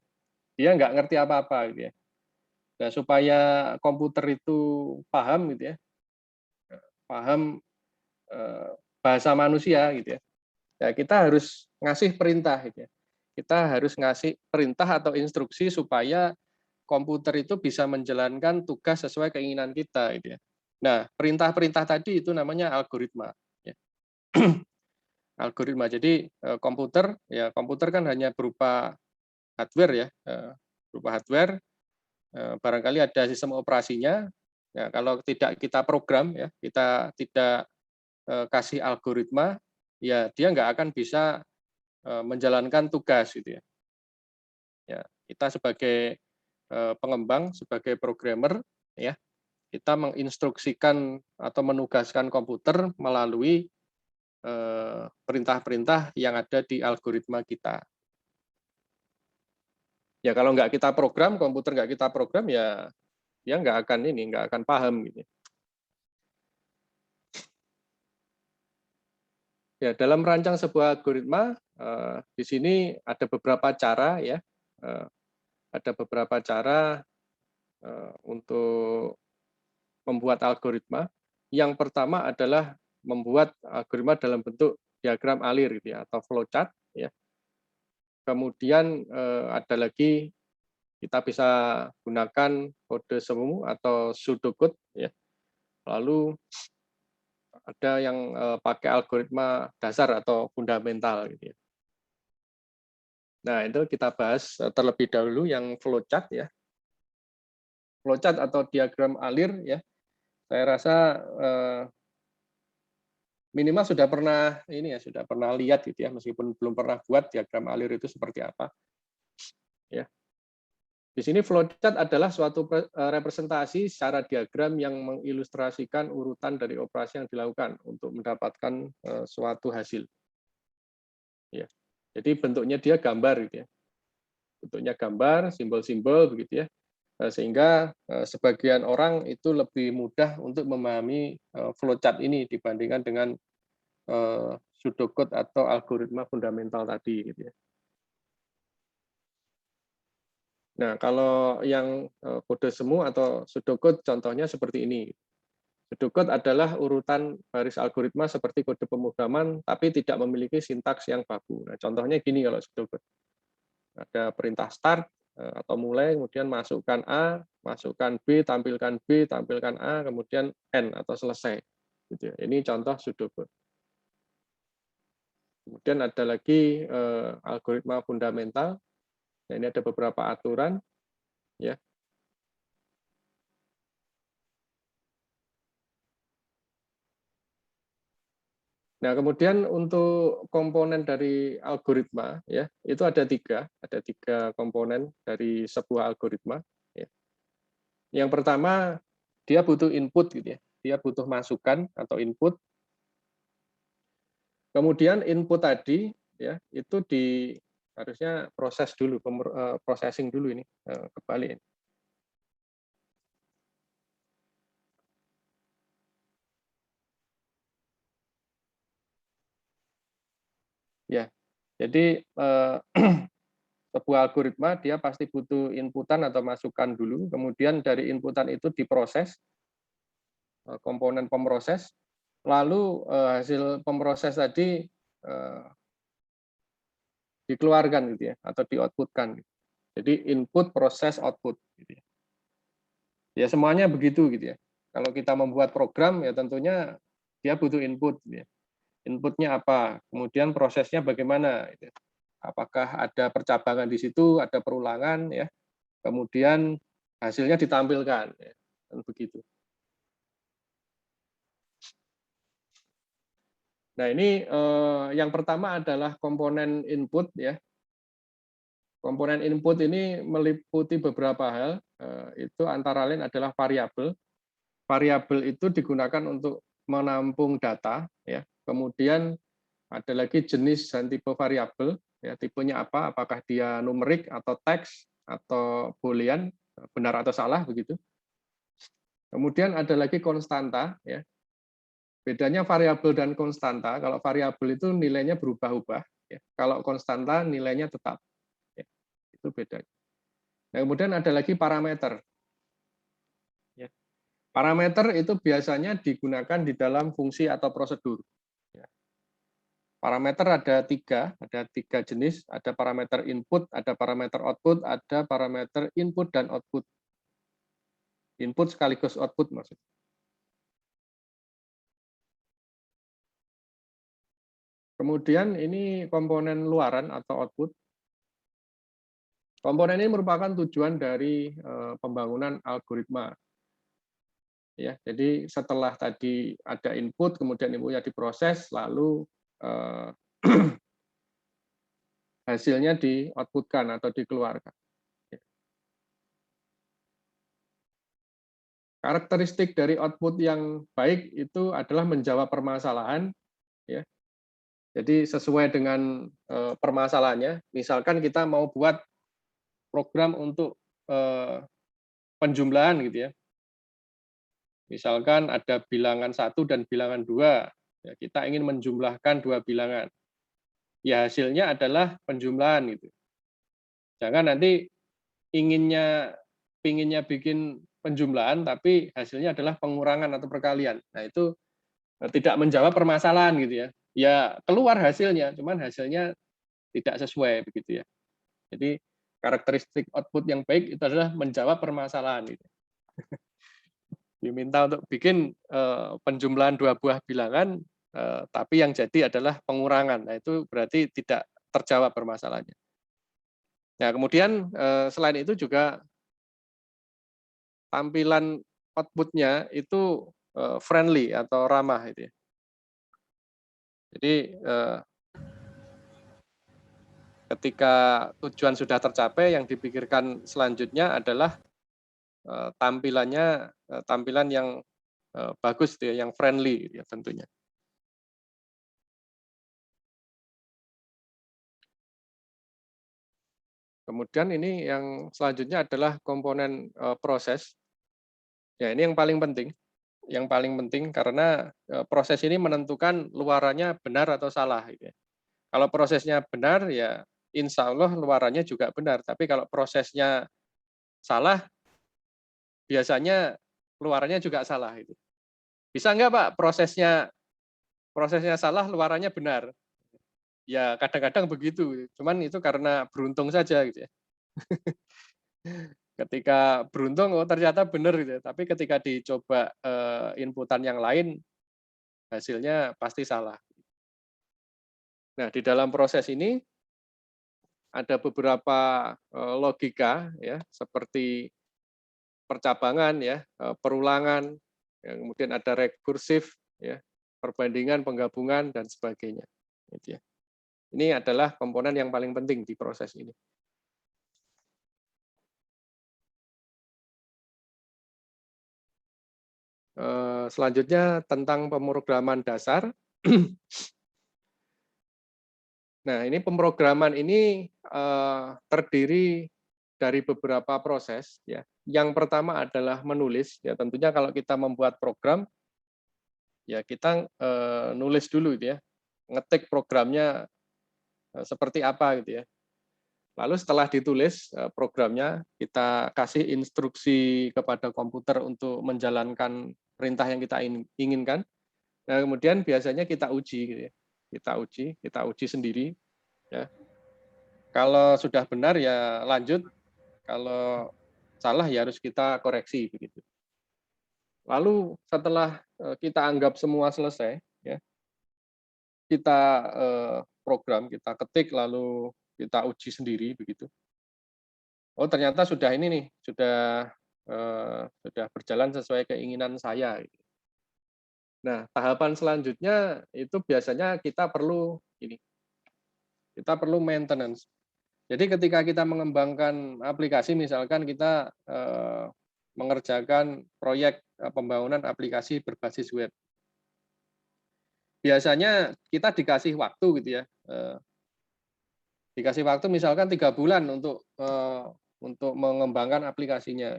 Dia nggak ngerti apa-apa gitu ya. Nah, supaya komputer itu paham gitu ya, paham bahasa manusia gitu ya. Nah, kita harus ngasih perintah, gitu ya. Kita harus ngasih perintah atau instruksi supaya komputer itu bisa menjalankan tugas sesuai keinginan kita, gitu ya. Nah, perintah-perintah tadi itu namanya algoritma. Ya. Algoritma. Jadi komputer kan hanya berupa hardware ya, berupa hardware. Barangkali ada sistem operasinya. Ya, kalau tidak kita program ya, kita tidak kasih algoritma, ya dia nggak akan bisa menjalankan tugas gitu ya. Ya, kita sebagai pengembang, sebagai programmer ya, kita menginstruksikan atau menugaskan komputer melalui perintah-perintah yang ada di algoritma kita. Ya kalau nggak kita program, komputer nggak kita program ya dia nggak akan paham gitu. Ya, dalam merancang sebuah algoritma, di sini ada beberapa cara ya, ada beberapa cara untuk membuat algoritma. Yang pertama adalah membuat algoritma dalam bentuk diagram alir gitu ya, atau flowchart ya. Kemudian ada lagi kita bisa gunakan kode semu atau pseudocode ya. Lalu ada yang pakai algoritma dasar atau fundamental gitu ya. Nah, itu kita bahas terlebih dahulu yang flowchart ya. Flowchart atau diagram alir ya. Saya rasa minimal sudah pernah sudah pernah lihat gitu ya, meskipun belum pernah buat diagram alir itu seperti apa. Ya. Di sini flowchart adalah suatu representasi secara diagram yang mengilustrasikan urutan dari operasi yang dilakukan untuk mendapatkan suatu hasil. Ya. Jadi bentuknya dia gambar gitu ya. Bentuknya gambar, simbol-simbol begitu ya. Sehingga sebagian orang itu lebih mudah untuk memahami flowchart ini dibandingkan dengan pseudocode atau algoritma fundamental tadi gitu ya. Nah, kalau yang kode semu atau pseudocode contohnya seperti ini. Pseudocode adalah urutan baris algoritma seperti kode pemrograman tapi tidak memiliki sintaks yang baku. Nah, contohnya gini kalau pseudocode. Ada perintah start atau mulai, kemudian masukkan A, masukkan B, tampilkan A, kemudian N atau selesai. Gitu ya. Ini contoh pseudocode. Kemudian ada lagi algoritma fundamental. Nah, ini ada beberapa aturan, ya. Nah, kemudian untuk komponen dari algoritma, ya, itu ada tiga komponen dari sebuah algoritma. Ya. Yang pertama, dia butuh input, gitu ya. Dia butuh masukan atau input. Kemudian input tadi, ya, itu harusnya proses dulu, processing dulu ini, kebalik. Ya, jadi sebuah algoritma dia pasti butuh inputan atau masukan dulu, kemudian dari inputan itu diproses, komponen pemroses, lalu hasil pemroses tadi dikeluarkan gitu ya, atau di-outputkan. Jadi input, proses, output. Gitu ya. Ya semuanya begitu gitu ya. Kalau kita membuat program ya tentunya dia butuh input. Gitu ya. Inputnya apa, kemudian prosesnya bagaimana. Gitu ya. Apakah ada percabangan di situ, ada perulangan, ya. Kemudian hasilnya ditampilkan, ya. Dan begitu. Nah ini yang pertama adalah komponen input, ya. Komponen input ini meliputi beberapa hal, itu antara lain adalah variabel. Variabel itu digunakan untuk menampung data, ya. Kemudian ada lagi jenis dan tipe variabel, ya, tipenya apa, apakah dia numerik atau teks atau boolean, benar atau salah begitu. Kemudian ada lagi konstanta, ya. Bedanya variabel dan konstanta, kalau variabel itu nilainya berubah-ubah, ya. Kalau konstanta nilainya tetap, ya. Itu bedanya. Nah, kemudian ada lagi parameter. Ya. Parameter itu biasanya digunakan di dalam fungsi atau prosedur. Ya. Parameter ada tiga jenis, ada parameter input, ada parameter output, ada parameter input dan output. Input sekaligus output maksudnya. Kemudian ini komponen luaran atau output. Komponen ini merupakan tujuan dari pembangunan algoritma. Ya, jadi setelah tadi ada input, kemudian inputnya diproses, lalu hasilnya di-outputkan atau dikeluarkan. Karakteristik dari output yang baik itu adalah menjawab permasalahan, ya. Jadi sesuai dengan permasalahannya. Misalkan kita mau buat program untuk penjumlahan gitu ya. Misalkan ada bilangan 1 dan bilangan 2, ya, kita ingin menjumlahkan 2 bilangan. Ya hasilnya adalah penjumlahan gitu. Jangan nanti pinginnya bikin penjumlahan tapi hasilnya adalah pengurangan atau perkalian. Nah, itu tidak menjawab permasalahan gitu ya. Ya keluar hasilnya, cuman hasilnya tidak sesuai begitu ya. Jadi karakteristik output yang baik itu adalah menjawab permasalahan gitu. Diminta untuk bikin penjumlahan 2 buah bilangan, tapi yang jadi adalah pengurangan. Nah, itu berarti tidak terjawab permasalahannya. Nah, kemudian selain itu juga tampilan output-nya itu friendly atau ramah itu ya. Jadi ketika tujuan sudah tercapai, yang dipikirkan selanjutnya adalah tampilan yang bagus gitu ya, yang friendly gitu ya tentunya. Kemudian ini yang selanjutnya adalah komponen proses. Ya, ini yang paling penting. Yang paling penting karena proses ini menentukan luarannya benar atau salah gitu ya. Kalau prosesnya benar ya insya Allah luarannya juga benar. Tapi kalau prosesnya salah, biasanya luarannya juga salah itu. Bisa nggak Pak prosesnya salah, luarannya benar? Ya kadang-kadang begitu. Cuman itu karena beruntung saja gitu ya. Ketika beruntung, oh ternyata benar gitu. Tapi ketika dicoba inputan yang lain, hasilnya pasti salah. Nah, di dalam proses ini ada beberapa logika ya, seperti percabangan ya, perulangan, ya, kemudian ada rekursif ya, perbandingan, penggabungan dan sebagainya. Gitu ya. Ini adalah komponen yang paling penting di proses ini. Selanjutnya tentang pemrograman dasar. Nah, ini pemrograman ini terdiri dari beberapa proses ya. Yang pertama adalah menulis ya, tentunya kalau kita membuat program ya kita nulis dulu gitu ya. Ngetik programnya seperti apa gitu ya. Lalu setelah ditulis programnya, kita kasih instruksi kepada komputer untuk menjalankan perintah yang kita inginkan. Nah, kemudian biasanya kita uji gitu ya. Kita uji sendiri ya. Kalau sudah benar ya lanjut, kalau salah ya harus kita koreksi begitu. Lalu setelah kita anggap semua selesai ya, kita program, kita ketik lalu kita uji sendiri begitu. Oh ternyata sudah ini nih, sudah berjalan sesuai keinginan saya. Nah tahapan selanjutnya itu biasanya kita perlu maintenance. Jadi ketika kita mengembangkan aplikasi, misalkan kita mengerjakan proyek pembangunan aplikasi berbasis web. Biasanya kita dikasih waktu gitu ya. Dikasih waktu misalkan 3 bulan untuk mengembangkan aplikasinya.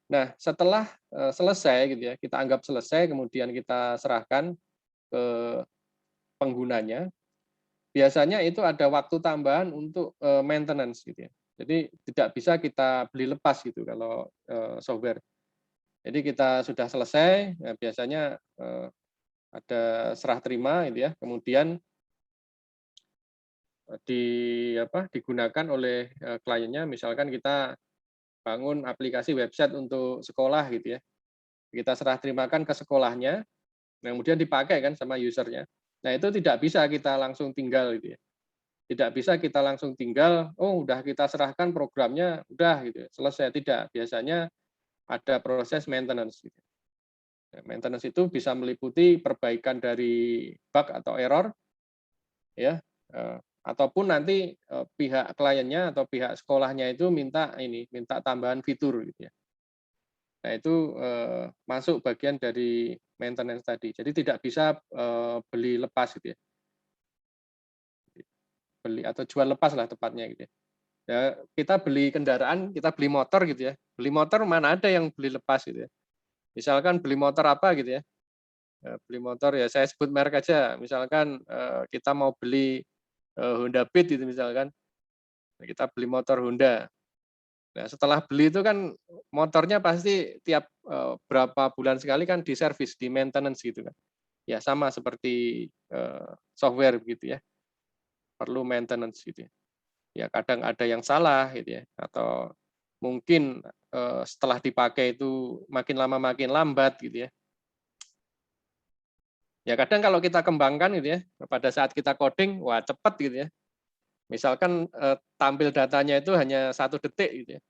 Nah, setelah selesai gitu ya, kita anggap selesai, kemudian kita serahkan ke penggunanya. Biasanya itu ada waktu tambahan untuk maintenance gitu ya. Jadi tidak bisa kita beli lepas gitu kalau software. Jadi kita sudah selesai, ya biasanya ada serah terima gitu ya. Kemudian digunakan oleh kliennya. Misalkan kita bangun aplikasi website untuk sekolah gitu ya. Kita serah terimakan ke sekolahnya, kemudian dipakai kan sama usernya. Nah, itu tidak bisa kita langsung tinggal gitu ya. Tidak bisa kita langsung tinggal, oh udah kita serahkan programnya, udah gitu ya, selesai. Tidak, biasanya ada proses maintenance gitu. Maintenance itu bisa meliputi perbaikan dari bug atau error, ya, ataupun nanti pihak kliennya atau pihak sekolahnya itu minta tambahan fitur gitu ya. Nah, itu masuk bagian dari maintenance tadi. Jadi tidak bisa beli lepas gitu ya. Beli atau jual lepas lah tepatnya gitu ya. Ya, kita beli kendaraan, kita beli motor gitu ya. Beli motor mana ada yang beli lepas gitu ya. Misalkan beli motor apa gitu ya. Beli motor ya saya sebut merek aja. Misalkan kita mau beli Honda Beat gitu misalkan. Kita beli motor Honda. Nah, setelah beli itu kan motornya pasti tiap berapa bulan sekali kan diservis, di maintenance gitu kan. Ya sama seperti software begitu ya. Perlu maintenance gitu ya. Ya kadang ada yang salah gitu ya, atau mungkin setelah dipakai itu makin lama makin lambat gitu ya. Ya kadang kalau kita kembangkan gitu ya, pada saat kita coding, wah cepat gitu ya. Misalkan tampil datanya itu hanya 1 detik gitu ya.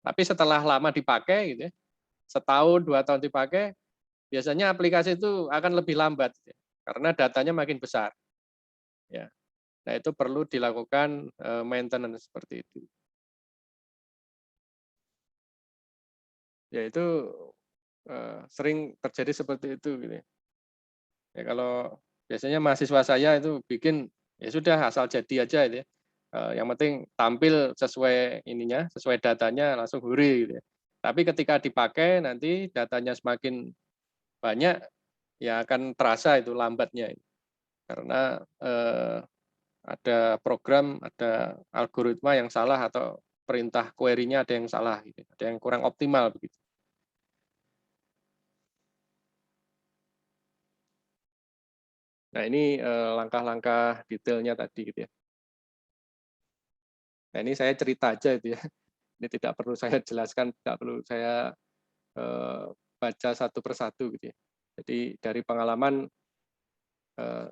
Tapi setelah lama dipakai gitu ya, setahun 2 tahun dipakai, biasanya aplikasi itu akan lebih lambat gitu ya, karena datanya makin besar. Ya. Nah, itu perlu dilakukan maintenance seperti itu. Ya itu sering terjadi seperti itu gitu ya. Ya kalau biasanya mahasiswa saya itu bikin ya sudah asal jadi aja itu ya. Yang penting tampil sesuai ininya, sesuai datanya langsung hore gitu ya. Tapi ketika dipakai nanti datanya semakin banyak ya akan terasa itu lambatnya. Karena ada program, ada algoritma yang salah atau perintah query-nya ada yang salah gitu. Ada yang kurang optimal begitu. Nah, ini langkah-langkah detailnya tadi gitu ya. Nah, ini saya cerita aja itu ya. Ini tidak perlu saya jelaskan, tidak perlu saya baca satu persatu gitu ya. Jadi dari pengalaman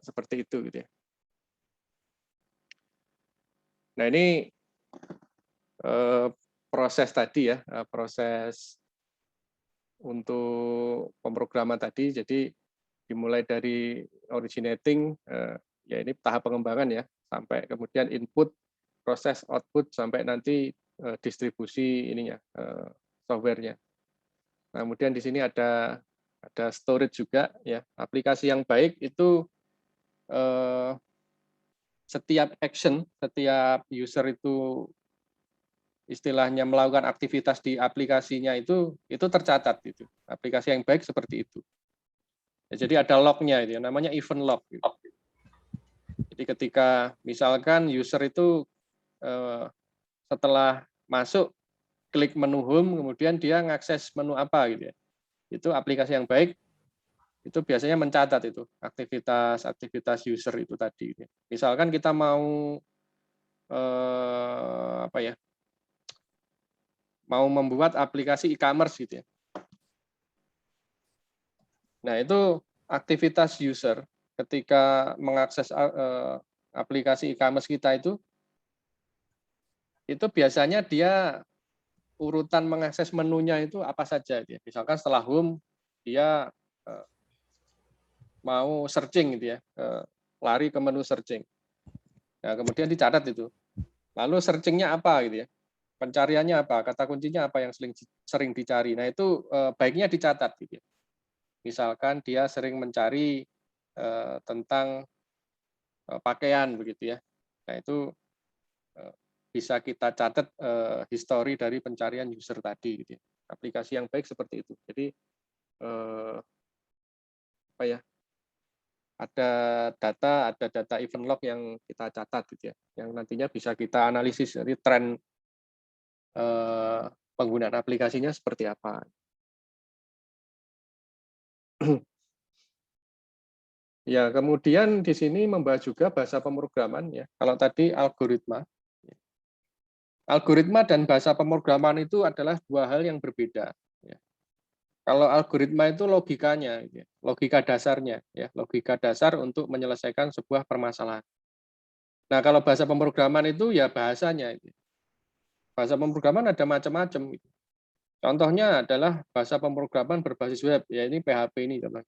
seperti itu gitu ya. Nah, ini proses tadi ya, proses untuk pemrograman tadi. Jadi dimulai dari originating, ya ini tahap pengembangan ya, sampai kemudian input, proses output, sampai nanti distribusi ininya, softwarenya. Nah, kemudian di sini ada storage juga ya. Aplikasi yang baik itu setiap action, setiap user itu istilahnya melakukan aktivitas di aplikasinya itu tercatat itu. Aplikasi yang baik seperti itu. Ya, jadi ada lognya itu, namanya event log. Gitu. Jadi ketika misalkan user itu setelah masuk klik menu home, kemudian dia ngakses menu apa gitu ya. Itu aplikasi yang baik itu biasanya mencatat itu aktivitas user itu tadi. Gitu. Misalkan kita mau mau membuat aplikasi e-commerce gitu ya. Nah, itu aktivitas user ketika mengakses aplikasi e-commerce kita itu biasanya dia urutan mengakses menunya itu apa saja. Gitu ya. Misalkan setelah home, dia mau searching gitu ya, lari ke menu searching. Nah, kemudian dicatat itu. Lalu searchingnya apa gitu ya, pencariannya apa, kata kuncinya apa yang sering dicari. Nah, itu baiknya dicatat gitu ya. Misalkan dia sering mencari tentang pakaian begitu ya. Nah, itu bisa kita catat histori dari pencarian user tadi gitu ya. Aplikasi yang baik seperti itu. Jadi ada data event log yang kita catat gitu ya. Yang nantinya bisa kita analisis dari tren penggunaan aplikasinya seperti apa. Ya, kemudian di sini membahas juga bahasa pemrograman ya. Kalau tadi algoritma. Algoritma dan bahasa pemrograman itu adalah dua hal yang berbeda. Ya. Kalau algoritma itu logikanya, ya, logika dasarnya, ya, logika dasar untuk menyelesaikan sebuah permasalahan. Nah, kalau bahasa pemrograman itu ya bahasanya. Bahasa pemrograman ada macam-macam. Contohnya adalah bahasa pemrograman berbasis web, ya ini PHP ini, teman.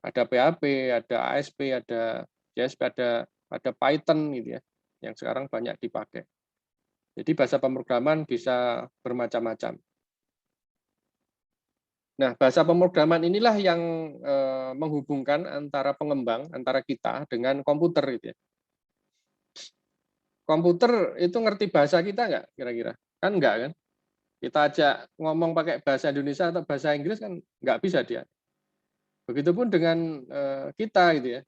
Ada PHP, ada ASP, ada JSP, ada Python gitu ya, yang sekarang banyak dipakai. Jadi bahasa pemrograman bisa bermacam-macam. Nah, bahasa pemrograman inilah yang menghubungkan antara pengembang, antara kita dengan komputer gitu ya. Komputer itu ngerti bahasa kita nggak kira-kira? Kan enggak kan? Kita ajak ngomong pakai bahasa Indonesia atau bahasa Inggris kan nggak bisa dia. Begitupun dengan kita gitu ya,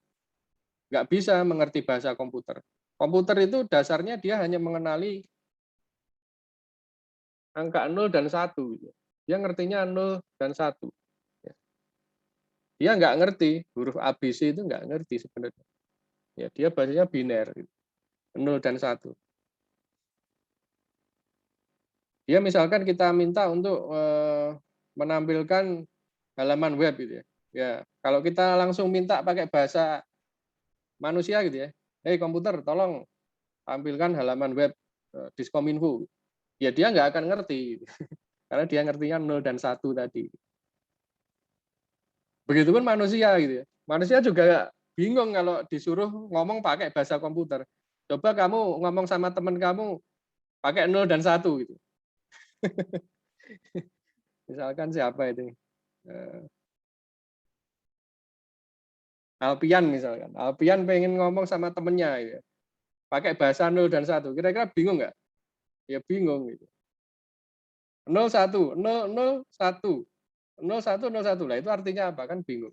nggak bisa mengerti bahasa komputer. Komputer itu dasarnya dia hanya mengenali angka 0 dan 1. Gitu. Dia ngertinya 0 dan 1. Dia nggak ngerti, huruf ABC itu nggak ngerti sebenarnya. Ya, dia bahasanya biner, gitu. 0 dan 1. Dia misalkan kita minta untuk menampilkan halaman web gitu ya. Ya, kalau kita langsung minta pakai bahasa manusia gitu ya. Hei komputer, tolong tampilkan halaman web Diskominfo. Ya dia nggak akan ngerti. Gitu. Karena dia ngertinya 0 dan 1 tadi. Begitupun manusia gitu ya. Manusia juga bingung kalau disuruh ngomong pakai bahasa komputer. Coba kamu ngomong sama teman kamu pakai 0 dan 1 gitu. Misalkan siapa itu? Alpian misalkan. Alpian pengen ngomong sama temennya gitu. Pakai bahasa 0 dan 1. Kira-kira bingung nggak? Ya bingung gitu. 0 1 0 0 1 0 1 0 1 lah itu artinya apa kan bingung.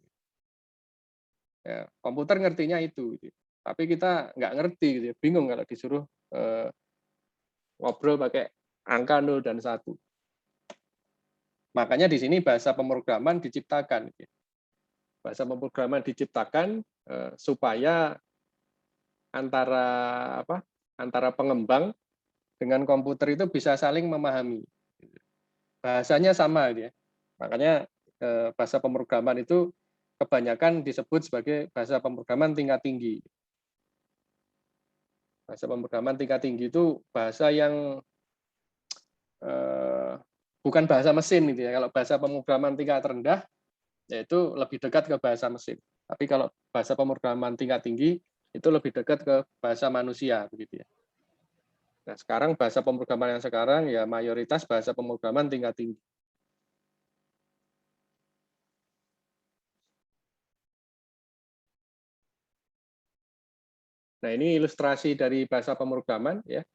Ya, komputer ngertinya itu gitu. Tapi kita nggak ngerti gitu ya. Bingung kalau disuruh ngobrol pakai angka 0 dan 1. Makanya di sini bahasa pemrograman diciptakan gitu. Bahasa pemrograman diciptakan supaya antara pengembang dengan komputer itu bisa saling memahami. Bahasanya sama gitu ya. Makanya bahasa pemrograman itu kebanyakan disebut sebagai bahasa pemrograman tingkat tinggi. Bahasa pemrograman tingkat tinggi itu bahasa yang bukan bahasa mesin gitu ya. Kalau bahasa pemrograman tingkat rendah yaitu lebih dekat ke bahasa mesin. Tapi kalau bahasa pemrograman tingkat tinggi itu lebih dekat ke bahasa manusia begitu ya. Nah, sekarang bahasa pemrograman yang sekarang ya mayoritas bahasa pemrograman tingkat tinggi. Nah, ini ilustrasi dari bahasa pemrograman ya.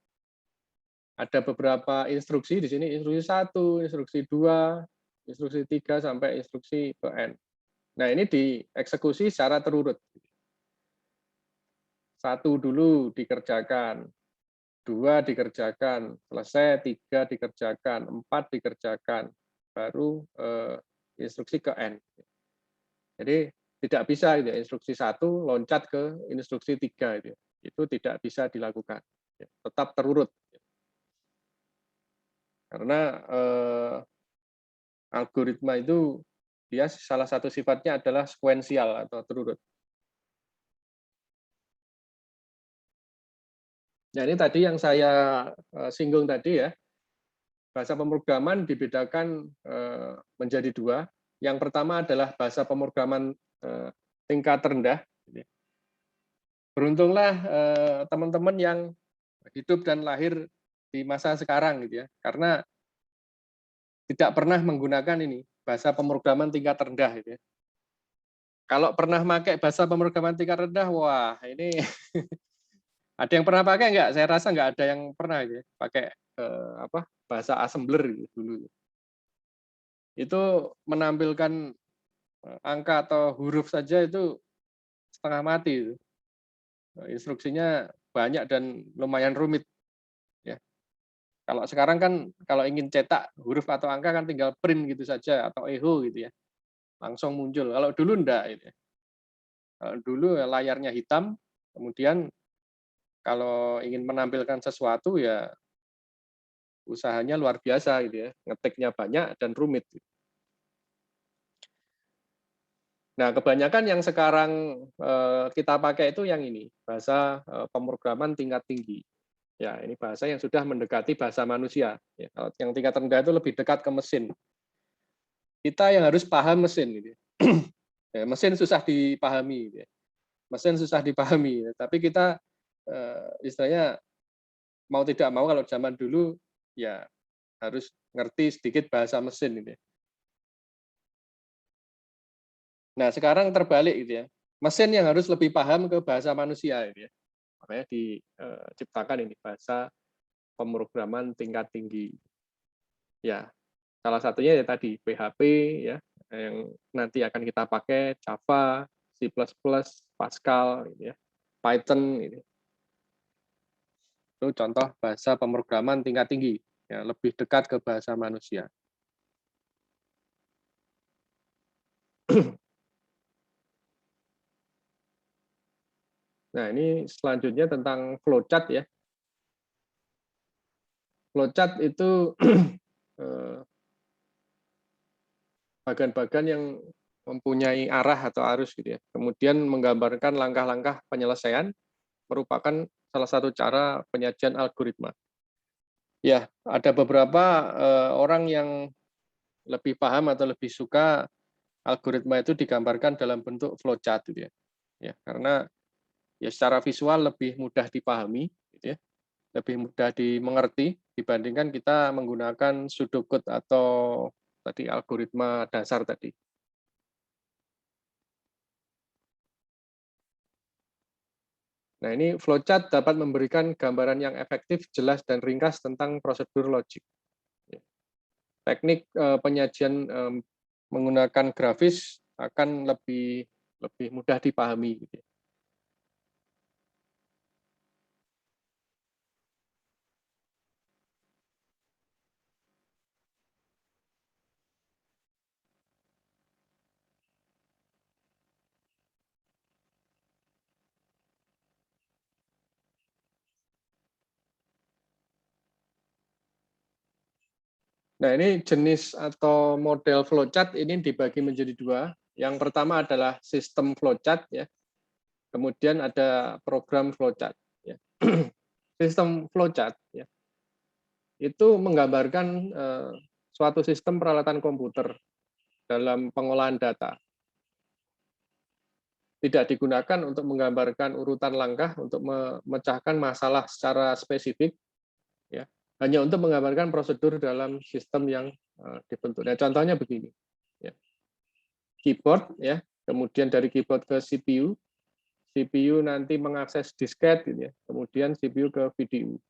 Ada beberapa instruksi di sini, instruksi 1, instruksi 2, instruksi 3 sampai instruksi ke N. Nah, ini dieksekusi secara terurut. 1 dulu dikerjakan, 2 dikerjakan, selesai, 3 dikerjakan, 4 dikerjakan, baru instruksi ke N. Jadi tidak bisa gitu, instruksi 1 loncat ke instruksi 3 gitu. Itu tidak bisa dilakukan. Tetap terurut. Karena algoritma itu dia salah satu sifatnya adalah sekuensial atau terurut. Nah, ini tadi yang saya singgung tadi ya. Bahasa pemrograman dibedakan menjadi 2. Yang pertama adalah bahasa pemrograman tingkat rendah. Beruntunglah teman-teman yang hidup dan lahir di masa sekarang gitu ya. Karena tidak pernah menggunakan ini bahasa pemrograman tingkat rendah gitu ya. Kalau pernah pakai bahasa pemrograman tingkat rendah, wah ini ada yang pernah pakai nggak? Saya rasa nggak ada yang pernah ya pakai bahasa assembler gitu dulu. Itu menampilkan angka atau huruf saja itu setengah mati itu. Instruksinya banyak dan lumayan rumit. Ya. Kalau sekarang kan kalau ingin cetak huruf atau angka kan tinggal print gitu saja atau echo gitu ya. Langsung muncul. Kalau dulu enggak gitu ya. Dulu layarnya hitam, kemudian kalau ingin menampilkan sesuatu ya usahanya luar biasa gitu ya, ngetiknya banyak dan rumit. Nah, kebanyakan yang sekarang kita pakai itu yang ini, bahasa pemrograman tingkat tinggi. Ya, ini bahasa yang sudah mendekati bahasa manusia. Ya, kalau yang tingkat rendah itu lebih dekat ke mesin. Kita yang harus paham mesin. Gitu. Ya, mesin susah dipahami. Gitu. Mesin susah dipahami. Tapi kita istilahnya mau tidak mau kalau zaman dulu ya harus ngerti sedikit bahasa mesin. Gitu. Nah, sekarang terbalik gitu ya. Mesin yang harus lebih paham ke bahasa manusia gitu ya. Makanya diciptakan ini bahasa pemrograman tingkat tinggi. Ya, salah satunya ya tadi PHP ya, yang nanti akan kita pakai Java, C++, Pascal gitu ya. Python gitu. Itu contoh bahasa pemrograman tingkat tinggi, ya, lebih dekat ke bahasa manusia. Nah, ini selanjutnya tentang flowchart ya. Flowchart itu bagan-bagan yang mempunyai arah atau arus gitu ya. Kemudian menggambarkan langkah-langkah penyelesaian merupakan salah satu cara penyajian algoritma. Ya, ada beberapa orang yang lebih paham atau lebih suka algoritma itu digambarkan dalam bentuk flowchart gitu ya. Ya, karena ya secara visual lebih mudah dipahami gitu ya. Lebih mudah dimengerti dibandingkan kita menggunakan pseudocode atau tadi algoritma dasar tadi. Nah, ini flowchart dapat memberikan gambaran yang efektif, jelas, dan ringkas tentang prosedur logik. Teknik penyajian menggunakan grafis akan lebih mudah dipahami. Gitu. Nah, ini jenis atau model flowchart ini dibagi menjadi dua. Yang pertama adalah sistem flowchart, ya. Kemudian ada program flowchart. Ya. Sistem flowchart, ya, itu menggambarkan suatu sistem peralatan komputer dalam pengolahan data. Tidak digunakan untuk menggambarkan urutan langkah untuk memecahkan masalah secara spesifik, ya. Hanya untuk menggambarkan prosedur dalam sistem yang dibentuk. Nah, contohnya begini, ya. Keyboard, ya, kemudian dari keyboard ke CPU, CPU nanti mengakses disket, gitu ya. Kemudian CPU ke VDU.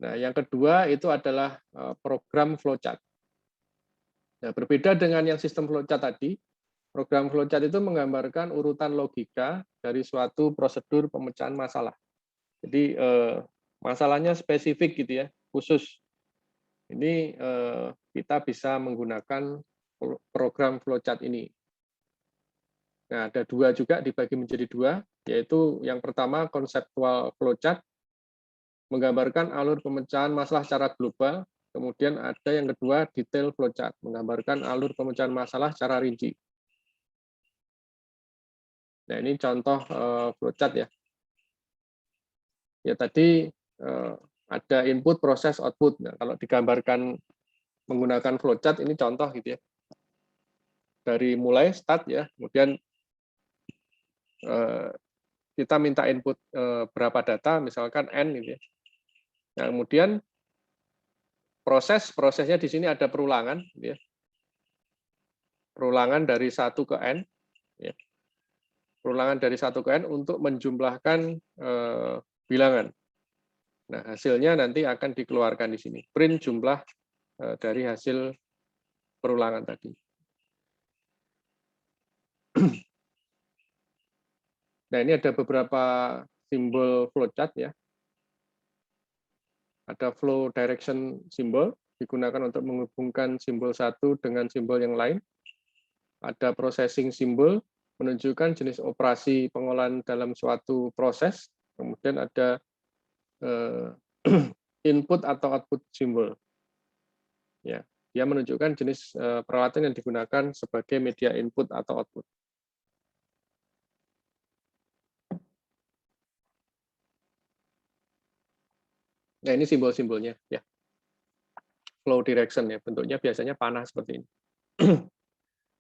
Nah, yang kedua itu adalah program flowchart. Nah, berbeda dengan yang sistem flowchart tadi, program flowchart itu menggambarkan urutan logika dari suatu prosedur pemecahan masalah. Jadi masalahnya spesifik gitu ya, khusus. Ini kita bisa menggunakan program flowchart ini. Nah, ada dua juga, dibagi menjadi dua, yaitu yang pertama konseptual flowchart, menggambarkan alur pemecahan masalah secara global. Kemudian ada yang kedua detail flowchart, menggambarkan alur pemecahan masalah secara rinci. Nah, ini contoh flowchart ya. Ya tadi ada input, proses, output. Nah, kalau digambarkan menggunakan flowchart ini contoh gitu ya. Dari mulai start ya, kemudian kita minta input berapa data, misalkan n gitu ya. Nah, kemudian prosesnya di sini ada perulangan gitu ya. Perulangan dari 1 ke n ya. Perulangan dari 1 ke n untuk menjumlahkan bilangan. Nah, hasilnya nanti akan dikeluarkan di sini. Print jumlah dari hasil perulangan tadi. Nah, ini ada beberapa simbol flowchart ya. Ada flow direction symbol, digunakan untuk menghubungkan simbol satu dengan simbol yang lain. Ada processing symbol, menunjukkan jenis operasi pengolahan dalam suatu proses, kemudian ada input atau output simbol. Ya, dia menunjukkan jenis peralatan yang digunakan sebagai media input atau output. Nah, ini simbol-simbolnya ya. Flow direction ya, bentuknya biasanya panah seperti ini.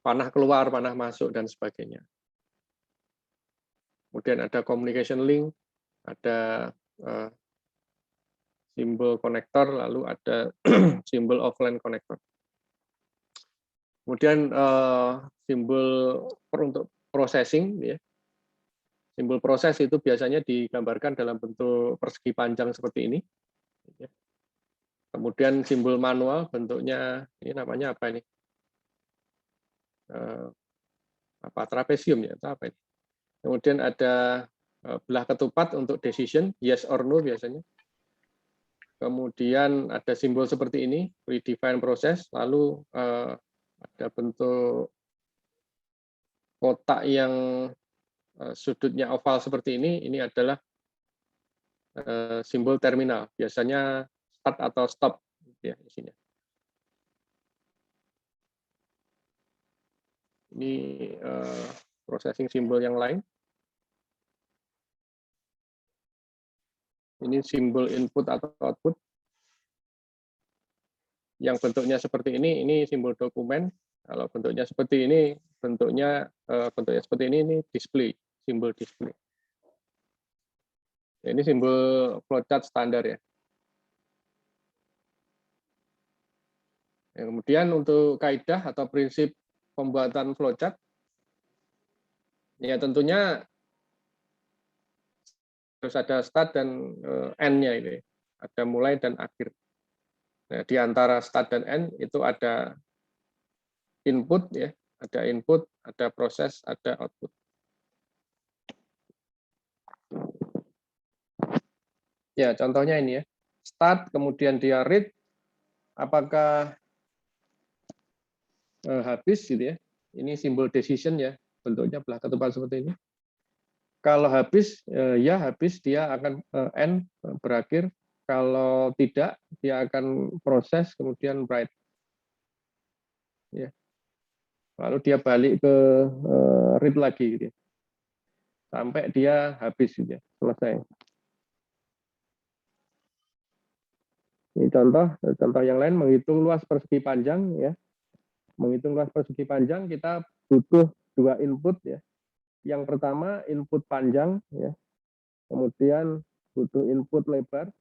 Panah keluar, panah masuk dan sebagainya. Kemudian ada communication link, ada simbol konektor, lalu ada simbol offline konektor. Kemudian simbol untuk processing ya. Simbol proses itu biasanya digambarkan dalam bentuk persegi panjang seperti ini. Kemudian simbol manual bentuknya ini namanya apa ini? Trapesium ya, atau apa ini? Kemudian ada belah ketupat untuk decision, yes or no biasanya. Kemudian ada simbol seperti ini, predefined process, lalu ada bentuk kotak yang sudutnya oval seperti ini adalah simbol terminal, biasanya start atau stop ya isinya. Ini processing simbol yang lain. Ini simbol input atau output. Yang bentuknya seperti ini simbol dokumen. Kalau bentuknya seperti ini, bentuknya seperti ini display, simbol display. Ini simbol flowchart standar ya. Kemudian untuk kaidah atau prinsip pembuatan flowchart, ya tentunya harus ada start dan end-nya ini, ada mulai dan akhir. Nah, di antara start dan end itu ada input ya, ada proses, ada output. Ya, contohnya ini ya. Start kemudian dia read, apakah habis gitu ya. Ini simbol decision ya, bentuknya belah ketupat seperti ini. Kalau habis ya habis, dia akan end, berakhir. Kalau tidak, dia akan proses kemudian write. Ya. Lalu dia balik ke read lagi gitu ya. Sampai dia habis gitu ya, selesai. Ini contoh yang lain, menghitung luas persegi panjang ya. Menghitung luas persegi panjang kita butuh dua input ya. Yang pertama input panjang ya. Kemudian butuh input lebar.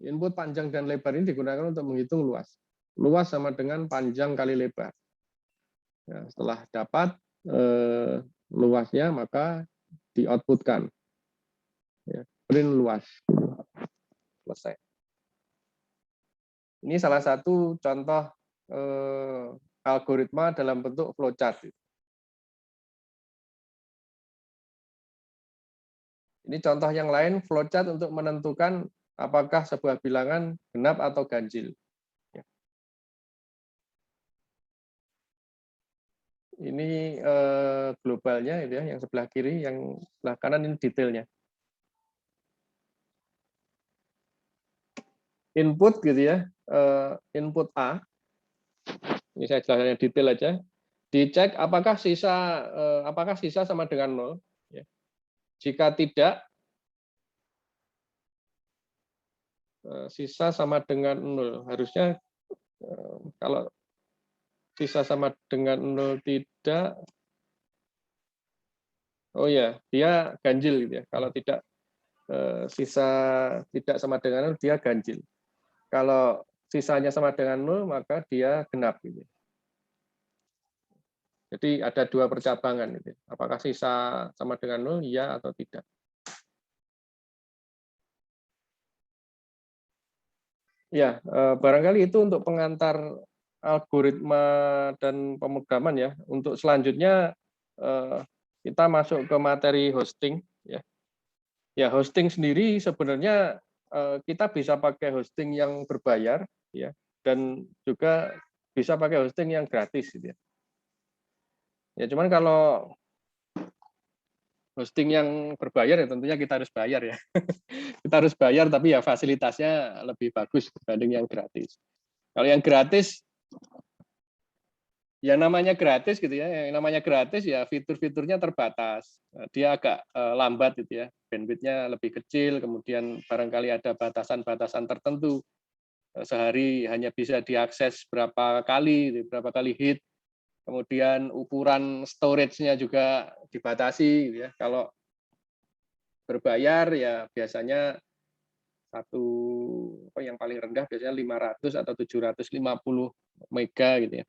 Input panjang dan lebar ini digunakan untuk menghitung luas. Luas sama dengan panjang kali lebar. Ya, setelah dapat luasnya maka di-outputkan. Ya, print luas. Selesai. Ini salah satu contoh algoritma dalam bentuk flowchart. Ini contoh yang lain, flowchart untuk menentukan apakah sebuah bilangan genap atau ganjil. Ini globalnya, ya, yang sebelah kiri, yang sebelah kanan ini detailnya. Input gitu ya, input A. Ini saya jelaskan detail aja. Dicek apakah sisa sama dengan 0. Ya. Jika tidak, sisa sama dengan 0. Harusnya kalau sisa sama dengan 0 tidak, oh ya, dia ganjil gitu ya. Kalau tidak sisa tidak sama dengan 0, dia ganjil. Kalau sisanya sama dengan 0, maka dia genap gitu. Jadi ada dua percabangan gitu. Apakah sisa sama dengan 0, ya atau tidak. Ya, barangkali itu untuk pengantar algoritma dan pemrograman ya. Untuk selanjutnya kita masuk ke materi hosting ya. Ya, hosting sendiri sebenarnya kita bisa pakai hosting yang berbayar ya, dan juga bisa pakai hosting yang gratis gitu ya. Ya cuman kalau hosting yang berbayar ya tentunya kita harus bayar ya. Kita harus bayar tapi ya fasilitasnya lebih bagus dibanding yang gratis. Kalau yang gratis ya namanya gratis gitu ya. Yang namanya gratis ya fitur-fiturnya terbatas. Dia agak lambat gitu ya. Bandwidth-nya lebih kecil, kemudian barangkali ada batasan-batasan tertentu. Sehari hanya bisa diakses berapa kali hit. Kemudian ukuran storage-nya juga dibatasi gitu ya. Kalau berbayar ya biasanya yang paling rendah biasanya 500 atau 750 mega gitu ya.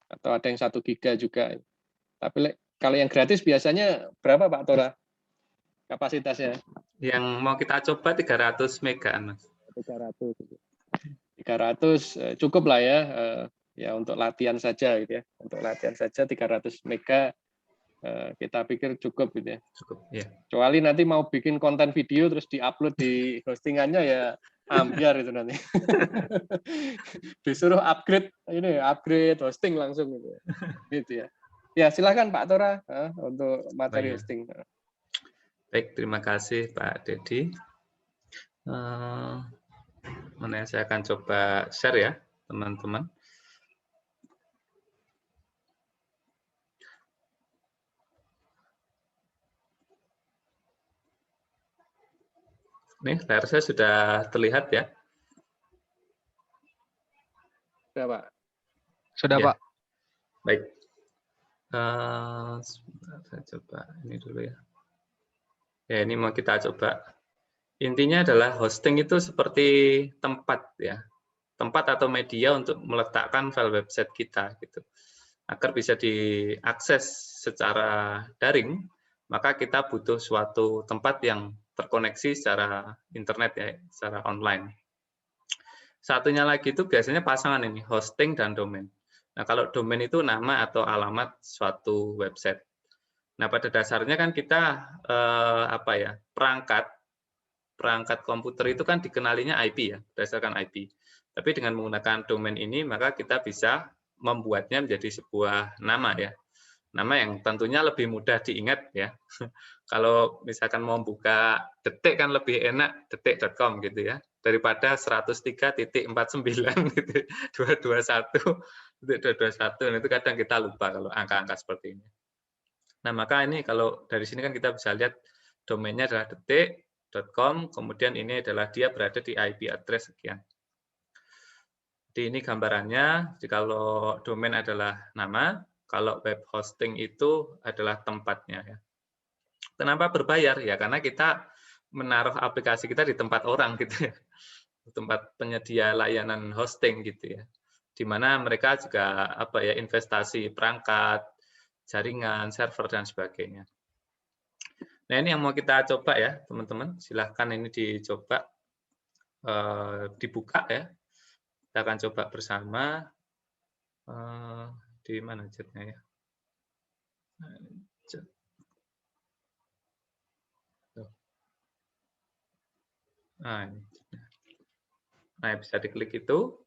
Atau ada yang 1 giga juga. Tapi kalau yang gratis biasanya berapa Pak Tora kapasitasnya? Yang mau kita coba 300 mega, Mas. 300 cukup lah ya untuk latihan saja gitu ya. Untuk latihan saja 300 mega kita pikir cukup gitu ya. Cukup, ya. Kecuali nanti mau bikin konten video terus diupload di hostingannya ya ambiar itu nanti. Disuruh upgrade hosting langsung gitu. Gitu ya. Ya, silakan Pak Tora untuk materi hosting. Baik, terima kasih Pak Dedi. Mana saya akan coba share ya, teman-teman. Nih, layar saya sudah terlihat ya. Sudah, Pak. Sudah, Ya. Pak. Baik. Sebentar, saya coba ini dulu ya. Ya, ini mau kita coba. Intinya adalah hosting itu seperti tempat ya. Tempat atau media untuk meletakkan file website kita gitu. Agar bisa diakses secara daring, maka kita butuh suatu tempat yang terkoneksi secara internet ya, secara online. Satunya lagi itu biasanya pasangan ini, hosting dan domain. Nah, kalau domain itu nama atau alamat suatu website. Nah, pada dasarnya kan kita perangkat komputer itu kan dikenalinya IP ya, berdasarkan IP. Tapi dengan menggunakan domain ini, maka kita bisa membuatnya menjadi sebuah nama ya. Nama yang tentunya lebih mudah diingat ya. Kalau misalkan mau buka detik kan lebih enak detik.com gitu ya. Daripada 103.49 gitu. 221.221. Nah, itu kadang kita lupa kalau angka-angka seperti ini. Nah, maka ini kalau dari sini kan kita bisa lihat domainnya adalah detik.com, kemudian ini adalah dia berada di IP address sekian. Jadi ini gambarannya, kalau domain adalah nama, kalau web hosting itu adalah tempatnya. Ya. Kenapa berbayar? Ya karena kita menaruh aplikasi kita di tempat orang gitu ya, tempat penyedia layanan hosting gitu ya, di mana mereka juga investasi perangkat, jaringan, server dan sebagainya. Nah ini yang mau kita coba ya teman-teman, silahkan ini dicoba dibuka ya. Kita akan coba bersama di mana chatnya ya. Nah, bisa diklik itu.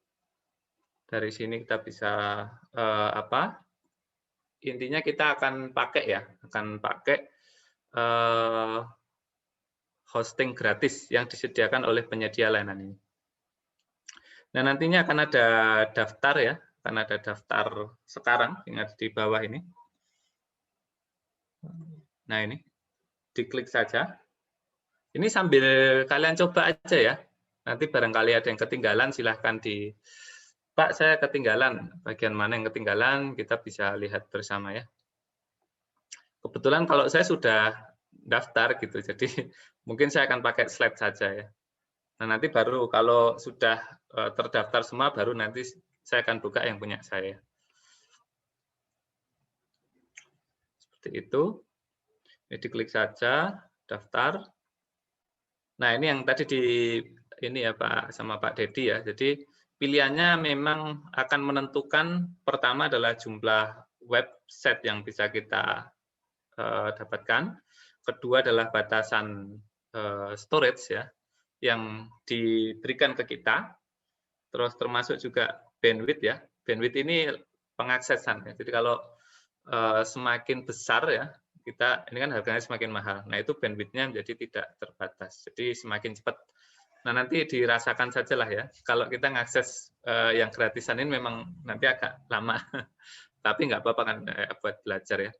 Dari sini kita bisa intinya kita akan pakai ya, hosting gratis yang disediakan oleh penyedia layanan ini. Nah, nantinya akan ada daftar ya, akan ada daftar sekarang yang ada di bawah ini. Nah, ini diklik saja. Ini sambil kalian coba aja ya. Nanti barangkali ada yang ketinggalan, silahkan Pak, saya ketinggalan. Bagian mana yang ketinggalan, kita bisa lihat bersama ya. Kebetulan kalau saya sudah daftar gitu, jadi mungkin saya akan pakai slide saja ya. Nah, nanti baru kalau sudah terdaftar semua, baru nanti saya akan buka yang punya saya. Seperti itu. Ini diklik saja, daftar. Nah, ini yang tadi ini ya Pak sama Pak Dedi ya. Jadi pilihannya memang akan menentukan pertama adalah jumlah website yang bisa kita dapatkan. Kedua adalah batasan storage ya yang diberikan ke kita. Terus termasuk juga bandwidth ya. Bandwidth ini pengaksesan ya. Jadi kalau semakin besar ya, kita ini kan harganya semakin mahal. Nah, itu bandwidth-nya menjadi tidak terbatas. Jadi semakin cepat. Nah, nanti dirasakan sajalah ya. Kalau kita ngakses yang gratisan ini memang nanti agak lama. Tapi nggak apa-apa kan buat belajar ya.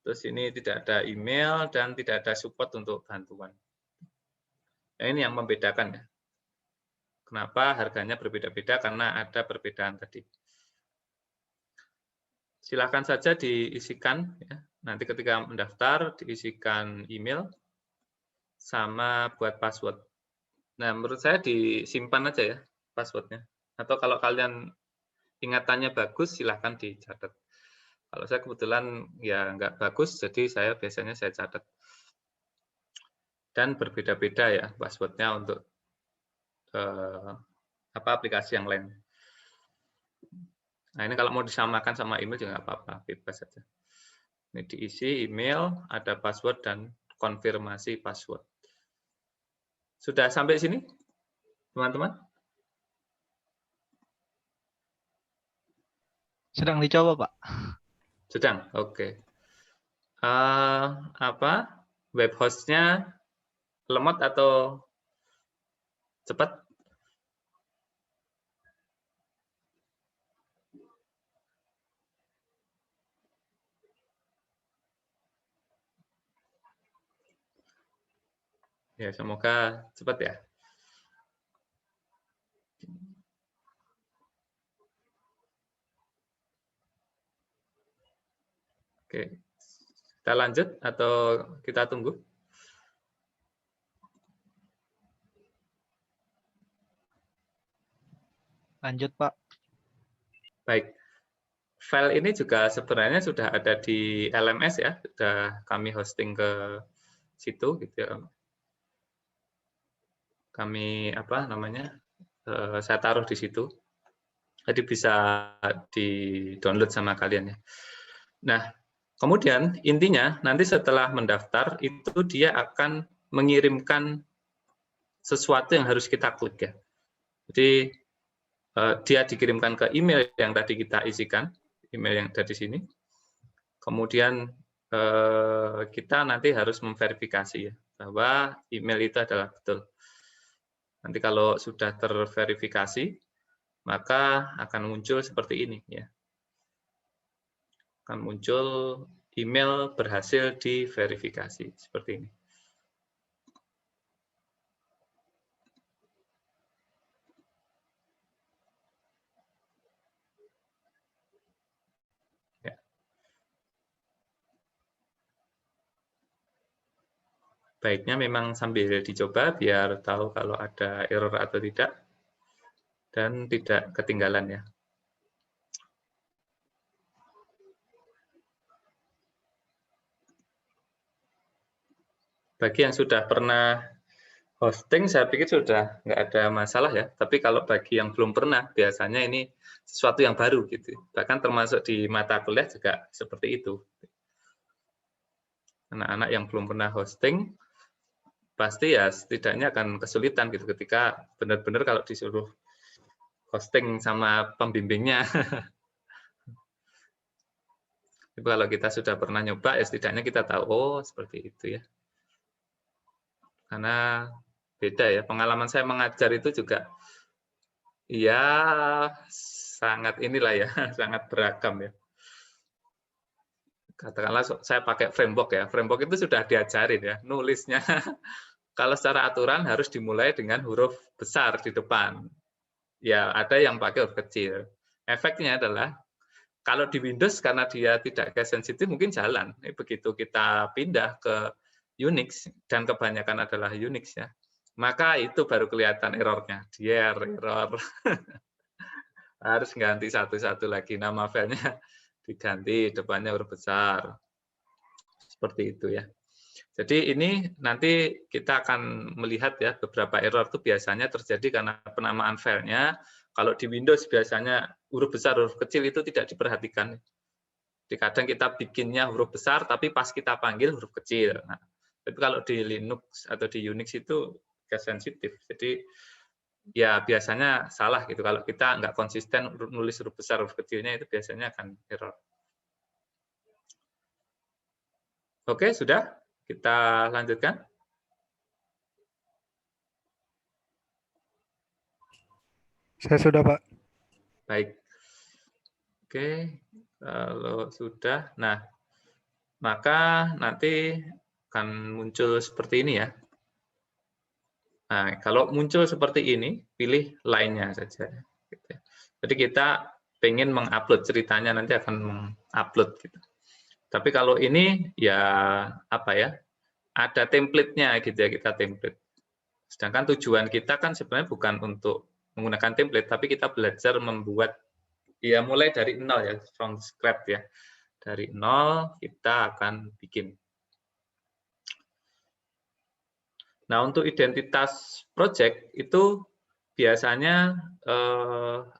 Terus ini tidak ada email dan tidak ada support untuk bantuan. Nah, ini yang membedakan ya. Kenapa harganya berbeda-beda? Karena ada perbedaan tadi. Silakan saja diisikan ya. Nanti ketika mendaftar diisikan email sama buat password. Nah, menurut saya disimpan aja ya passwordnya. Atau kalau kalian ingatannya bagus, silahkan dicatat. Kalau saya kebetulan ya nggak bagus, jadi saya biasanya saya catat. Dan berbeda-beda ya passwordnya untuk aplikasi yang lain. Nah, ini kalau mau disamakan sama email juga nggak apa-apa, bebas saja. Ini diisi email, ada password dan konfirmasi password. Sudah sampai sini, teman-teman? Sedang dicoba, Pak. Sedang, oke. Web hostnya lemot atau cepat? Ya, semoga cepat ya. Oke, kita lanjut atau kita tunggu? Lanjut, Pak. Baik. File ini juga sebenarnya sudah ada di LMS ya, sudah kami hosting ke situ gitu ya. Kami saya taruh di situ. Jadi bisa di-download sama kalian ya. Nah, kemudian intinya nanti setelah mendaftar itu dia akan mengirimkan sesuatu yang harus kita klik ya. Jadi dia dikirimkan ke email yang tadi kita isikan, email yang ada di sini. Kemudian kita nanti harus memverifikasi ya bahwa email itu adalah betul. Nanti kalau sudah terverifikasi, maka akan muncul seperti ini ya. Akan muncul email berhasil diverifikasi seperti ini. Ya. Baiknya memang sambil dicoba biar tahu kalau ada error atau tidak dan tidak ketinggalan ya. Bagi yang sudah pernah hosting, saya pikir sudah nggak ada masalah ya. Tapi kalau bagi yang belum pernah, biasanya ini sesuatu yang baru gitu. Bahkan termasuk di mata kuliah juga seperti itu. Anak-anak yang belum pernah hosting, pasti ya setidaknya akan kesulitan gitu ketika benar-benar kalau disuruh hosting sama pembimbingnya. Tapi kalau kita sudah pernah nyoba, ya setidaknya kita tahu, oh seperti itu ya. Karena beda ya, pengalaman saya mengajar itu juga ya sangat inilah ya, sangat beragam ya. Katakanlah saya pakai framework ya, framework itu sudah diajarin ya, nulisnya kalau secara aturan harus dimulai dengan huruf besar di depan. Ya ada yang pakai huruf kecil. Efeknya adalah kalau di Windows karena dia tidak case sensitif mungkin jalan. Begitu kita pindah ke Unix dan kebanyakan adalah Unix ya, maka itu baru kelihatan errornya. Dia error. Harus ganti satu-satu lagi, nama filenya diganti, depannya huruf besar. Seperti itu ya. Jadi ini nanti kita akan melihat ya beberapa error itu biasanya terjadi karena penamaan filenya. Kalau di Windows biasanya huruf besar, huruf kecil itu tidak diperhatikan. Jadi kadang kita bikinnya huruf besar, tapi pas kita panggil huruf kecil. Nah, tapi kalau di Linux atau di Unix itu case sensitif. Jadi ya biasanya salah gitu. Kalau kita nggak konsisten nulis huruf besar, huruf kecilnya itu biasanya akan error. Oke, sudah. Kita lanjutkan. Saya sudah, Pak. Baik. Oke, kalau sudah, nah, maka nanti akan muncul seperti ini ya. Nah, kalau muncul seperti ini, pilih lainnya saja. Jadi kita pengen mengupload, ceritanya nanti akan mengupload gitu. Tapi kalau ini ya apa ya, ada template-nya gitu ya, kita template. Sedangkan tujuan kita kan sebenarnya bukan untuk menggunakan template, tapi kita belajar membuat, ya mulai dari nol ya, from scratch ya. Dari nol kita akan bikin. Nah, untuk identitas project itu biasanya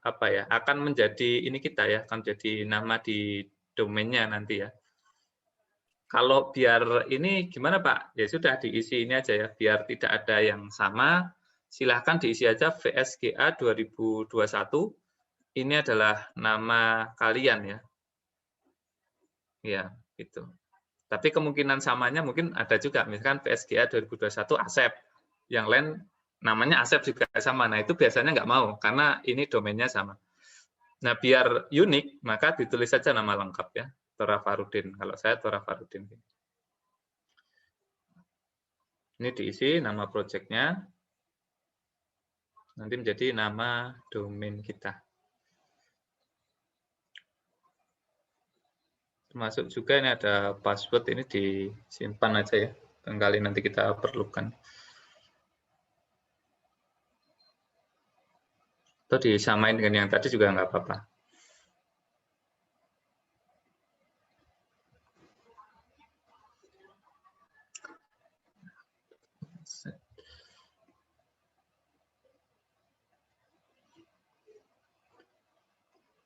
apa ya, akan menjadi ini kita ya, akan jadi nama di domainnya nanti ya. Kalau biar ini gimana Pak? Ya sudah diisi ini aja ya, biar tidak ada yang sama. Silahkan diisi aja VSGA 2021. Ini adalah nama kalian ya. Ya, gitu. Tapi kemungkinan samanya mungkin ada juga, misalkan VSGA 2021 Asep. Yang lain namanya Asep juga sama. Nah, itu biasanya nggak mau, karena ini domainnya sama. Nah, biar unik, maka ditulis saja nama lengkap ya. Tora Farudin. Kalau saya Tora Farudin. Ini diisi nama project-nya. Nanti menjadi nama domain kita. Termasuk juga ini ada password, ini disimpan aja ya. Kali nanti kita perlukan. Atau disamain dengan yang tadi juga nggak apa-apa.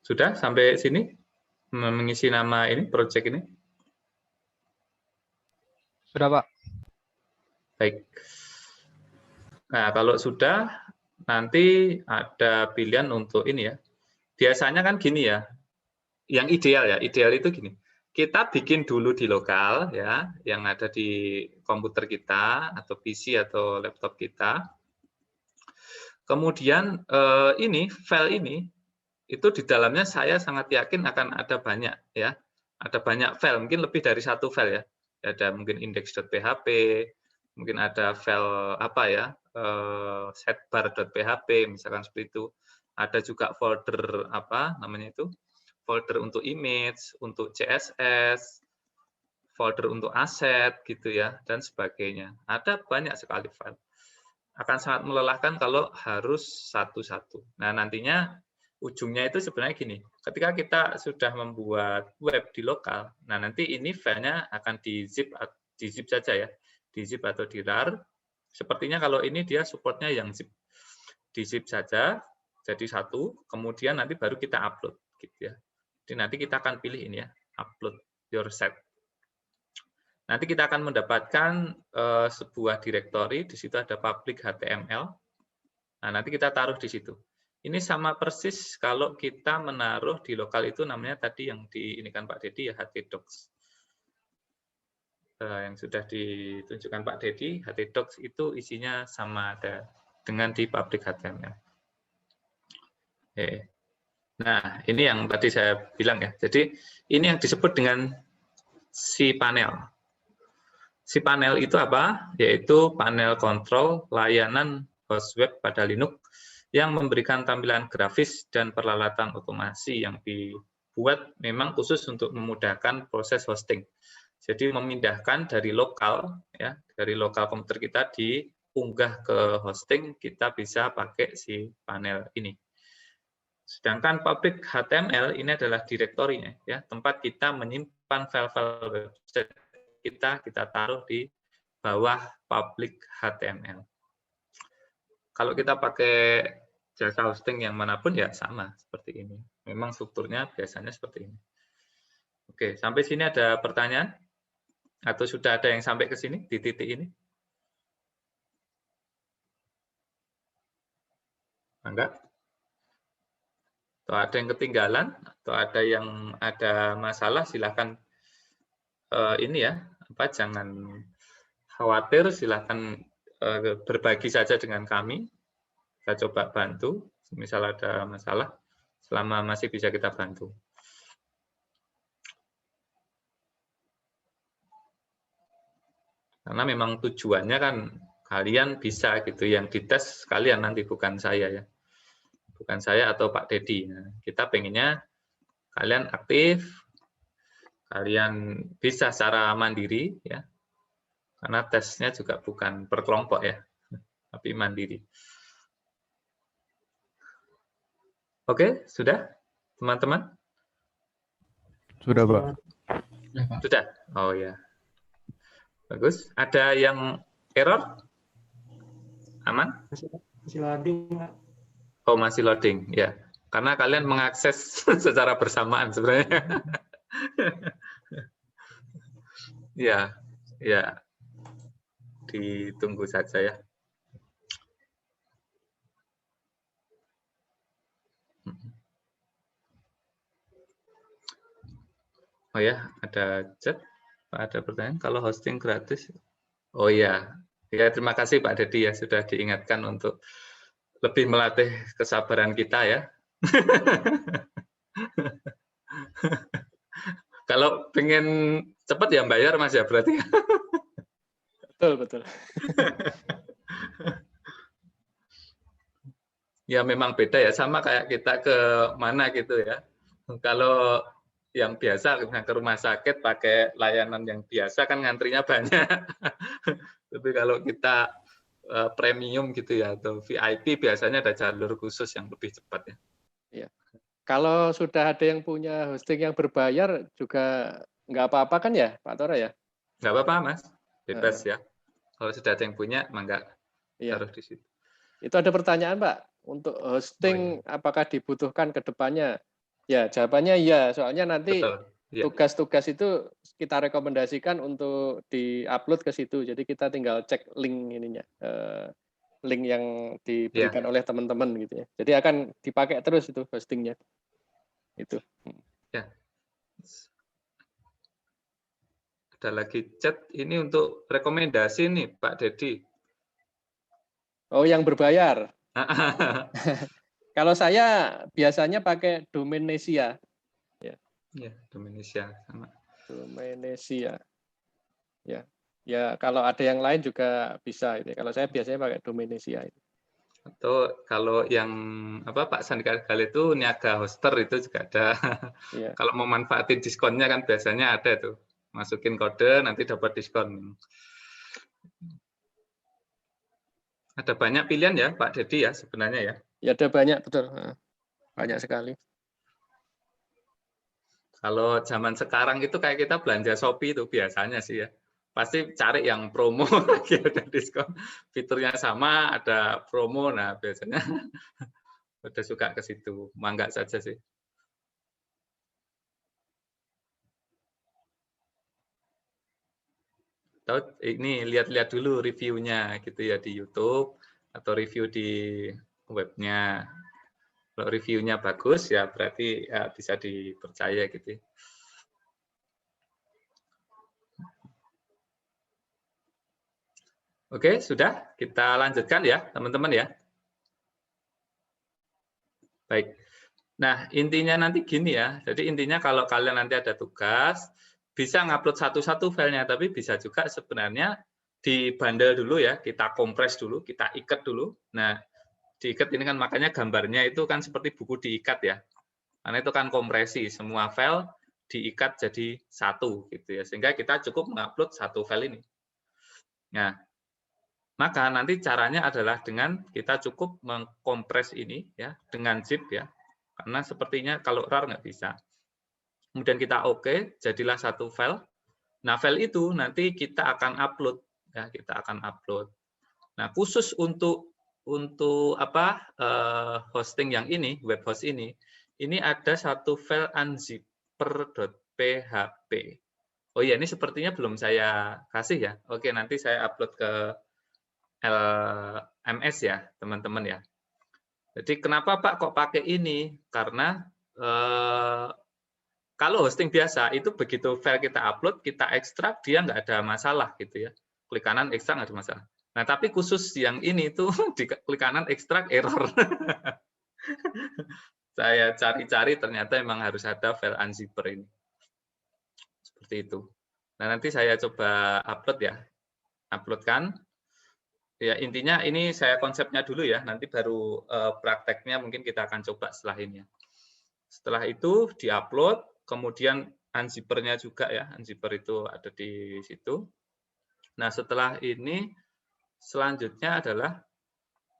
Sudah sampai sini mengisi nama ini, project ini? Sudah, Pak. Baik. Nah, kalau sudah, nanti ada pilihan untuk ini ya. Biasanya kan gini ya, yang ideal ya, ideal itu gini. Kita bikin dulu di lokal ya, yang ada di komputer kita, atau PC atau laptop kita. Kemudian ini, file ini, itu di dalamnya saya sangat yakin akan ada banyak ya, ada banyak file, mungkin lebih dari satu file ya, ada mungkin index.php, mungkin ada file apa ya, setbar.php misalkan seperti itu, ada juga folder apa namanya itu, folder untuk image, untuk CSS, folder untuk aset gitu ya, dan sebagainya. Ada banyak sekali file. Akan sangat melelahkan kalau harus satu-satu. Nah, nantinya ujungnya itu sebenarnya gini, ketika kita sudah membuat web di lokal, nah nanti ini filenya akan di zip saja ya, di zip atau di rar. Sepertinya kalau ini dia supportnya yang zip, di zip saja, jadi satu, kemudian nanti baru kita upload, gitu ya. Jadi nanti kita akan pilih ini ya, upload your set. Nanti kita akan mendapatkan sebuah directory, di situ ada public HTML. Nah nanti kita taruh di situ. Ini sama persis kalau kita menaruh di lokal itu namanya tadi yang diinikan Pak Dedi ya, htdocs. Yang sudah ditunjukkan Pak Dedi, htdocs itu isinya sama ada dengan di public HTML. Oke. Nah, ini yang tadi saya bilang ya. Jadi ini yang disebut dengan cPanel. cPanel itu apa? Yaitu panel kontrol layanan host web pada Linux yang memberikan tampilan grafis dan peralatan otomasi yang dibuat memang khusus untuk memudahkan proses hosting. Jadi memindahkan dari lokal ya, dari lokal komputer kita diunggah ke hosting, kita bisa pakai si panel ini. Sedangkan public HTML ini adalah direktorinya ya, tempat kita menyimpan file-file website kita taruh di bawah public HTML. Kalau kita pakai jasa hosting yang manapun ya sama seperti ini. Memang strukturnya biasanya seperti ini. Oke, sampai sini ada pertanyaan? Atau sudah ada yang sampai ke sini di titik ini? Enggak? Atau ada yang ketinggalan? Atau ada yang ada masalah? Silahkan ini ya, jangan khawatir, silahkan berbagi saja dengan kami. Kita coba bantu, misal ada masalah, selama masih bisa kita bantu. Karena memang tujuannya kan kalian bisa gitu, yang dites kalian nanti, bukan saya ya. Bukan saya atau Pak Dedi. Nah, kita pengennya kalian aktif, kalian bisa secara mandiri ya. Karena tesnya juga bukan per kelompok ya, tapi mandiri. Oke, sudah teman-teman? Sudah, Pak. Sudah? Oh ya. Bagus. Ada yang error? Aman? Masih loading, Pak. Oh, masih loading. Ya. Karena kalian mengakses secara bersamaan sebenarnya. Ya, ya. Ditunggu saja ya. Oh ya, ada chat. Ada pertanyaan, kalau hosting gratis? Oh ya, ya terima kasih Pak Dedi ya sudah diingatkan untuk lebih melatih kesabaran kita ya. Kalau pengen cepat ya bayar Mas ya berarti. Betul. Ya memang beda ya, sama kayak kita ke mana gitu ya. Kalau yang biasa ke rumah sakit pakai layanan yang biasa kan ngantrinya banyak. Tapi kalau kita premium gitu ya atau VIP biasanya ada jalur khusus yang lebih cepat ya. Iya. Kalau sudah ada yang punya hosting yang berbayar juga nggak apa-apa kan ya, Pak Tora ya? Nggak apa-apa Mas, bebas ya. Kalau sudah ada yang punya, mangga taruh di situ. Itu ada pertanyaan Pak, untuk hosting apakah dibutuhkan ke depannya? Ya, jawabannya iya, soalnya nanti tugas-tugas itu kita rekomendasikan untuk di-upload ke situ. Jadi kita tinggal cek link ininya, link yang diberikan oleh teman-teman gitu ya. Jadi akan dipakai terus itu hostingnya. Itu. Ya. Ada lagi chat ini untuk rekomendasi nih Pak Dedi. Oh, yang berbayar. Kalau saya biasanya pakai Domainnesia. Ya, Domainnesia sama. Domainnesia. Ya, kalau ada yang lain juga bisa. Kalau saya biasanya pakai Domainnesia. Atau kalau yang Pak Sandika Gali itu niaga hoster itu juga ada. Kalau mau manfaatin diskonnya kan biasanya ada tuh. Masukin kode nanti dapat diskon. Ada banyak pilihan ya Pak Dedi ya sebenarnya ya. Ya ada banyak, betul. Banyak sekali. Kalau zaman sekarang itu kayak kita belanja Shopee itu biasanya sih ya. Pasti cari yang promo lagi ada diskon. Fiturnya sama, ada promo. Nah, biasanya udah suka ke situ. Mangga saja sih. Tahu ini lihat-lihat dulu reviewnya gitu ya di YouTube atau review di webnya. Kalau reviewnya bagus ya berarti ya bisa dipercaya gitu. Oke, sudah kita lanjutkan ya teman-teman ya. Baik. Nah, intinya nanti gini ya. Jadi intinya kalau kalian nanti ada tugas bisa ngupload satu-satu filenya, tapi bisa juga sebenarnya dibundle dulu ya, kita kompres dulu, kita ikat dulu. Nah, diikat ini kan makanya gambarnya itu kan seperti buku diikat ya. Karena itu kan kompresi, semua file diikat jadi satu gitu ya. Sehingga kita cukup mengupload satu file ini. Nah, maka nanti caranya adalah dengan kita cukup mengkompres ini ya dengan zip ya. Karena sepertinya kalau RAR nggak bisa. Kemudian kita oke, jadilah satu file. Nah, file itu nanti kita akan upload ya, kita akan upload. Nah, khusus untuk hosting yang ini, web host ini ada satu file unzipper.php. Oh iya, ini sepertinya belum saya kasih ya. Oke, nanti saya upload ke LMS ya, teman-teman ya. Jadi kenapa Pak kok pakai ini? Karena Kalau hosting biasa itu begitu file kita upload, kita ekstrak, dia nggak ada masalah gitu ya. Klik kanan ekstrak nggak ada masalah. Nah tapi khusus yang ini tuh di klik kanan ekstrak error. Saya cari-cari ternyata memang harus ada file unzipper ini. Seperti itu. Nah nanti saya coba upload ya, uploadkan. Ya intinya ini saya konsepnya dulu ya, nanti baru prakteknya mungkin kita akan coba setelah ini. Setelah itu diupload, kemudian unzipper-nya juga ya, unzipper itu ada di situ. Nah setelah ini selanjutnya adalah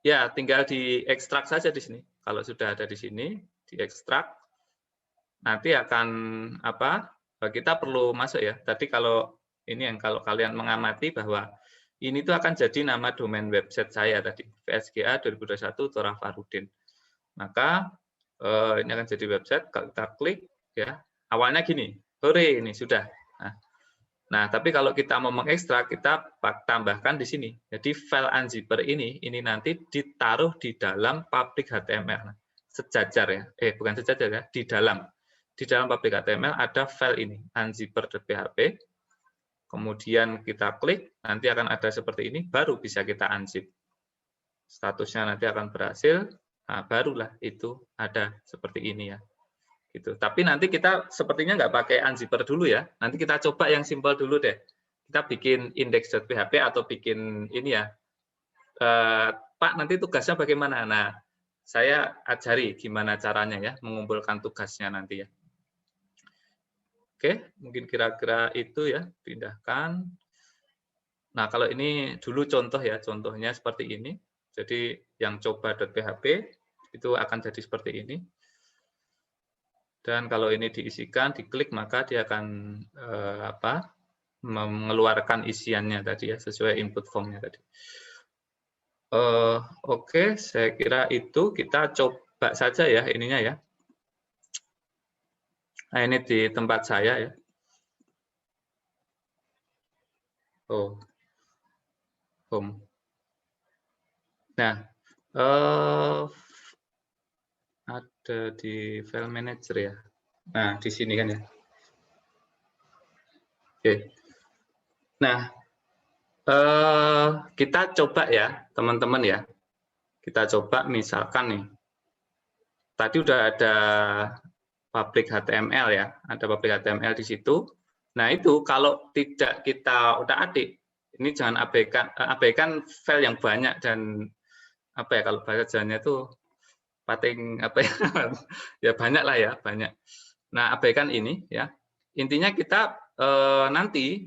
ya tinggal diekstrak saja di sini. Kalau sudah ada di sini, diekstrak, nanti akan apa? Kita perlu masuk ya. Tadi kalau ini yang kalau kalian mengamati bahwa ini tuh akan jadi nama domain website saya tadi, VSGA 2021 Thora Farudin. Maka ini akan jadi website. Kalau kita klik ya, awalnya gini, hore ini sudah. Nah, tapi kalau kita mau mengekstrak, kita tambahkan di sini. Jadi file unzipper ini nanti ditaruh di dalam public HTML. Sejajar ya, bukan sejajar ya, di dalam public HTML ada file ini, unzipper.php. Kemudian kita klik, nanti akan ada seperti ini, baru bisa kita unzip. Statusnya nanti akan berhasil, nah, barulah itu ada seperti ini ya. Gitu. Tapi nanti kita sepertinya nggak pakai unzipper dulu ya. Nanti kita coba yang simpel dulu deh. Kita bikin index.php atau bikin ini ya. Pak, nanti tugasnya bagaimana? Nah, saya ajari gimana caranya ya, mengumpulkan tugasnya nanti ya. Oke, mungkin kira-kira itu ya, pindahkan. Nah, kalau ini dulu contoh ya, contohnya seperti ini. Jadi yang coba.php itu akan jadi seperti ini. Dan kalau ini diisikan, diklik, maka dia akan mengeluarkan isiannya tadi ya, sesuai input formnya tadi. Oke, saya kira itu kita coba saja ya ininya ya. Nah, ini di tempat saya ya. Home. Nah, ada di file manager ya. Nah, di sini kan ya. Oke. Nah, kita coba ya, teman-teman ya. Kita coba misalkan nih. Tadi udah ada public HTML ya, ada public HTML di situ. Nah, itu kalau tidak kita utak-atik, ini jangan abaikan file yang banyak dan apa ya kalau bahasa Jawanya itu pating apa ya, ya banyak lah ya, banyak. Nah, abaikan ini ya. Intinya kita nanti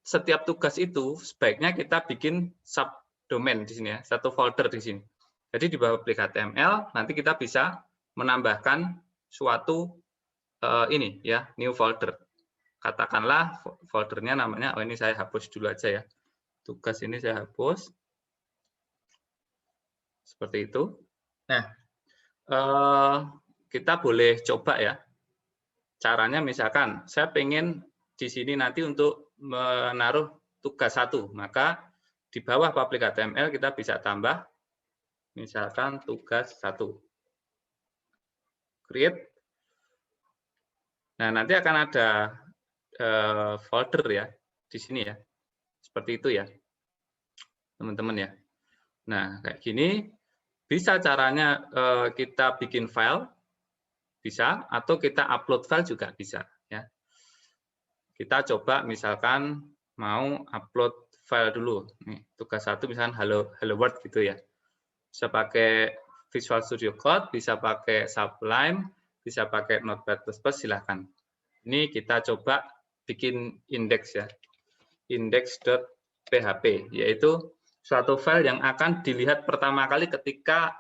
setiap tugas itu sebaiknya kita bikin subdomain di sini ya, satu folder di sini. Jadi di bawah public HTML nanti kita bisa menambahkan suatu ini ya, new folder. Katakanlah foldernya namanya, ini saya hapus dulu aja ya. Tugas ini saya hapus. Seperti itu. Nah, kita boleh coba ya. Caranya misalkan saya pengen di sini nanti untuk menaruh tugas 1, maka di bawah public HTML kita bisa tambah misalkan tugas 1. Create. Nah, nanti akan ada folder ya di sini ya. Seperti itu ya. Teman-teman ya. Nah, kayak gini bisa caranya kita bikin file bisa, atau kita upload file juga bisa ya. Kita coba misalkan mau upload file dulu. Nih, tugas 1 misalkan hello world gitu ya. Bisa pakai Visual Studio Code, bisa pakai Sublime, bisa pakai Notepad++, silahkan. Ini kita coba bikin index ya. Index.php, yaitu suatu file yang akan dilihat pertama kali ketika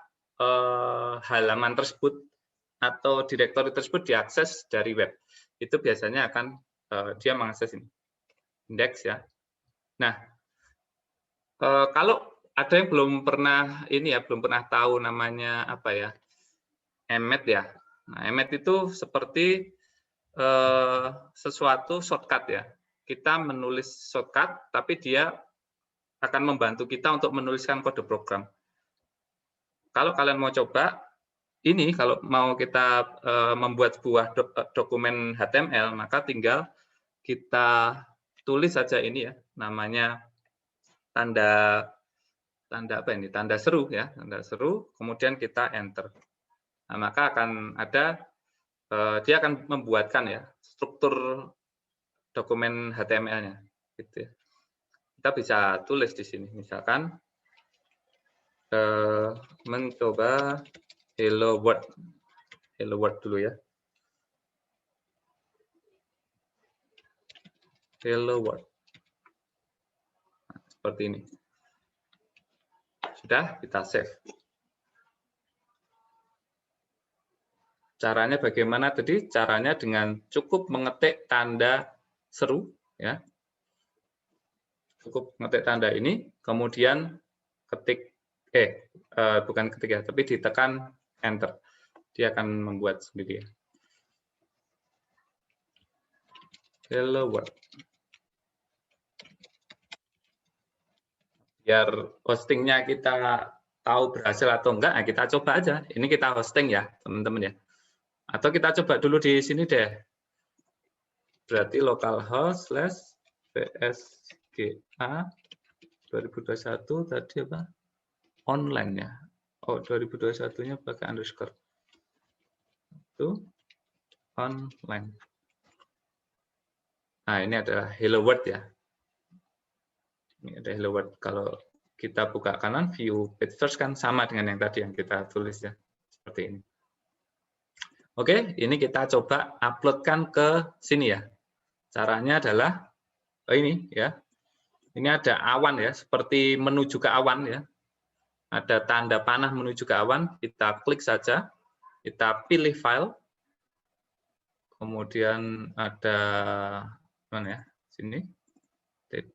halaman tersebut atau direktori tersebut diakses dari web. Itu biasanya akan dia mengakses ini indeks ya. Nah, kalau ada yang belum pernah ini ya, belum pernah tahu namanya apa ya, Emmet ya. Nah, Emmet itu seperti sesuatu shortcut ya. Kita menulis shortcut, tapi dia akan membantu kita untuk menuliskan kode program. Kalau kalian mau coba, ini kalau mau kita membuat sebuah dokumen HTML, maka tinggal kita tulis saja ini ya, namanya tanda apa ini? Tanda seru ya, tanda seru, kemudian kita enter. Nah, maka akan ada dia akan membuatkan ya struktur dokumen HTML-nya gitu ya. Kita bisa tulis di sini misalkan mencoba hello world dulu ya. Hello world. Nah, seperti ini. Sudah, kita save. Caranya bagaimana tadi? Caranya dengan cukup mengetik tanda seru ya. Cukup mengetik tanda ini, kemudian ketik bukan ketik ya, tapi ditekan enter. Dia akan membuat sendiri ya. Hello world. Biar hostingnya kita tahu berhasil atau enggak, nah kita coba aja. Ini kita hosting ya, teman-teman ya. Atau kita coba dulu di sini deh. Berarti localhost /psga 2021 tadi apa? Online ya. Oh, 2021-nya pakai underscore. Itu online. Nah, ini adalah hello world ya. Ini ada hello world. Kalau kita buka kanan, view page first kan sama dengan yang tadi yang kita tulis ya. Seperti ini. Oke, ini kita coba uploadkan ke sini ya. Caranya adalah ini ya. Ini ada awan ya, seperti menuju ke awan ya. Ada tanda panah menuju ke awan, kita klik saja, kita pilih file. Kemudian ada mana ya? Sini.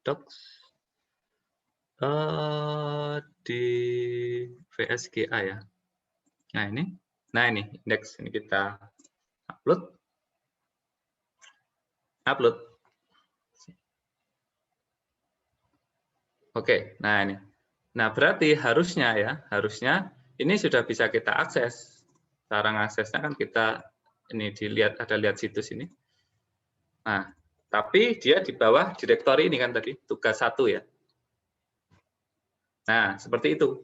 Docs. Di VSGA ya. Nah, ini. Nah, ini index ini kita upload. Oke, nah ini. Nah, berarti harusnya ini sudah bisa kita akses. Cara mengaksesnya kan kita ini lihat situs ini. Nah, tapi dia di bawah direktori ini kan tadi tugas 1 ya. Nah, seperti itu.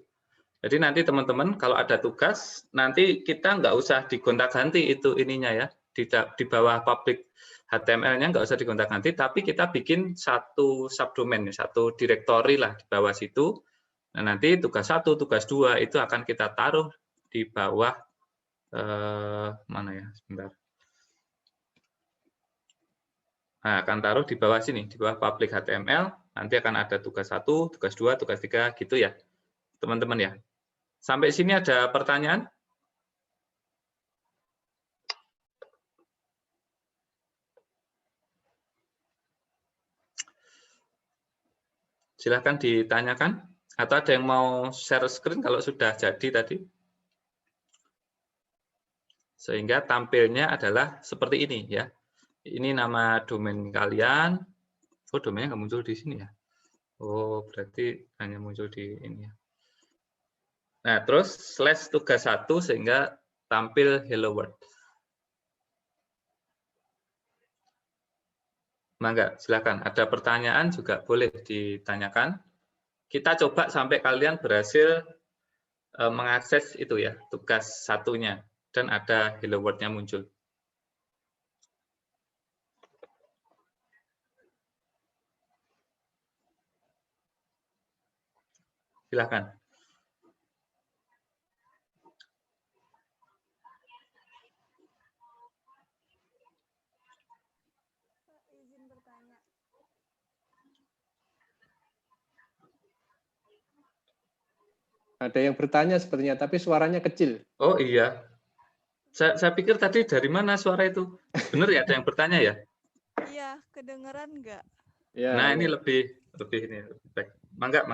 Jadi nanti teman-teman kalau ada tugas, nanti kita nggak usah digonta-ganti itu ininya ya. Di bawah public HTML-nya nggak usah digonta-ganti, tapi kita bikin satu subdomain, satu direktori lah di bawah situ. Nah, nanti tugas 1, tugas 2 itu akan kita taruh di bawah mana ya? Sebentar. Nah, akan taruh di bawah sini, di bawah public HTML. Nanti akan ada tugas 1, tugas 2, tugas 3 gitu ya, teman-teman ya. Sampai sini ada pertanyaan? Silahkan ditanyakan. Atau ada yang mau share screen kalau sudah jadi tadi? Sehingga tampilnya adalah seperti ini ya. Ini nama domain kalian. Oh, domainnya nggak muncul di sini ya. Oh, berarti hanya muncul di ini ya. Nah, terus slash tugas 1 sehingga tampil hello world. Mangga, silakan. Ada pertanyaan juga boleh ditanyakan. Kita coba sampai kalian berhasil mengakses itu ya, tugas 1-nya. Dan ada hello world-nya muncul. Silakan. Ada yang bertanya sepertinya, tapi suaranya kecil. Oh iya. Saya pikir tadi dari mana suara itu? Benar ya, ada yang bertanya ya? Iya, kedengeran nggak? Ya, nah, ini lebih ini. Baik. Mangga.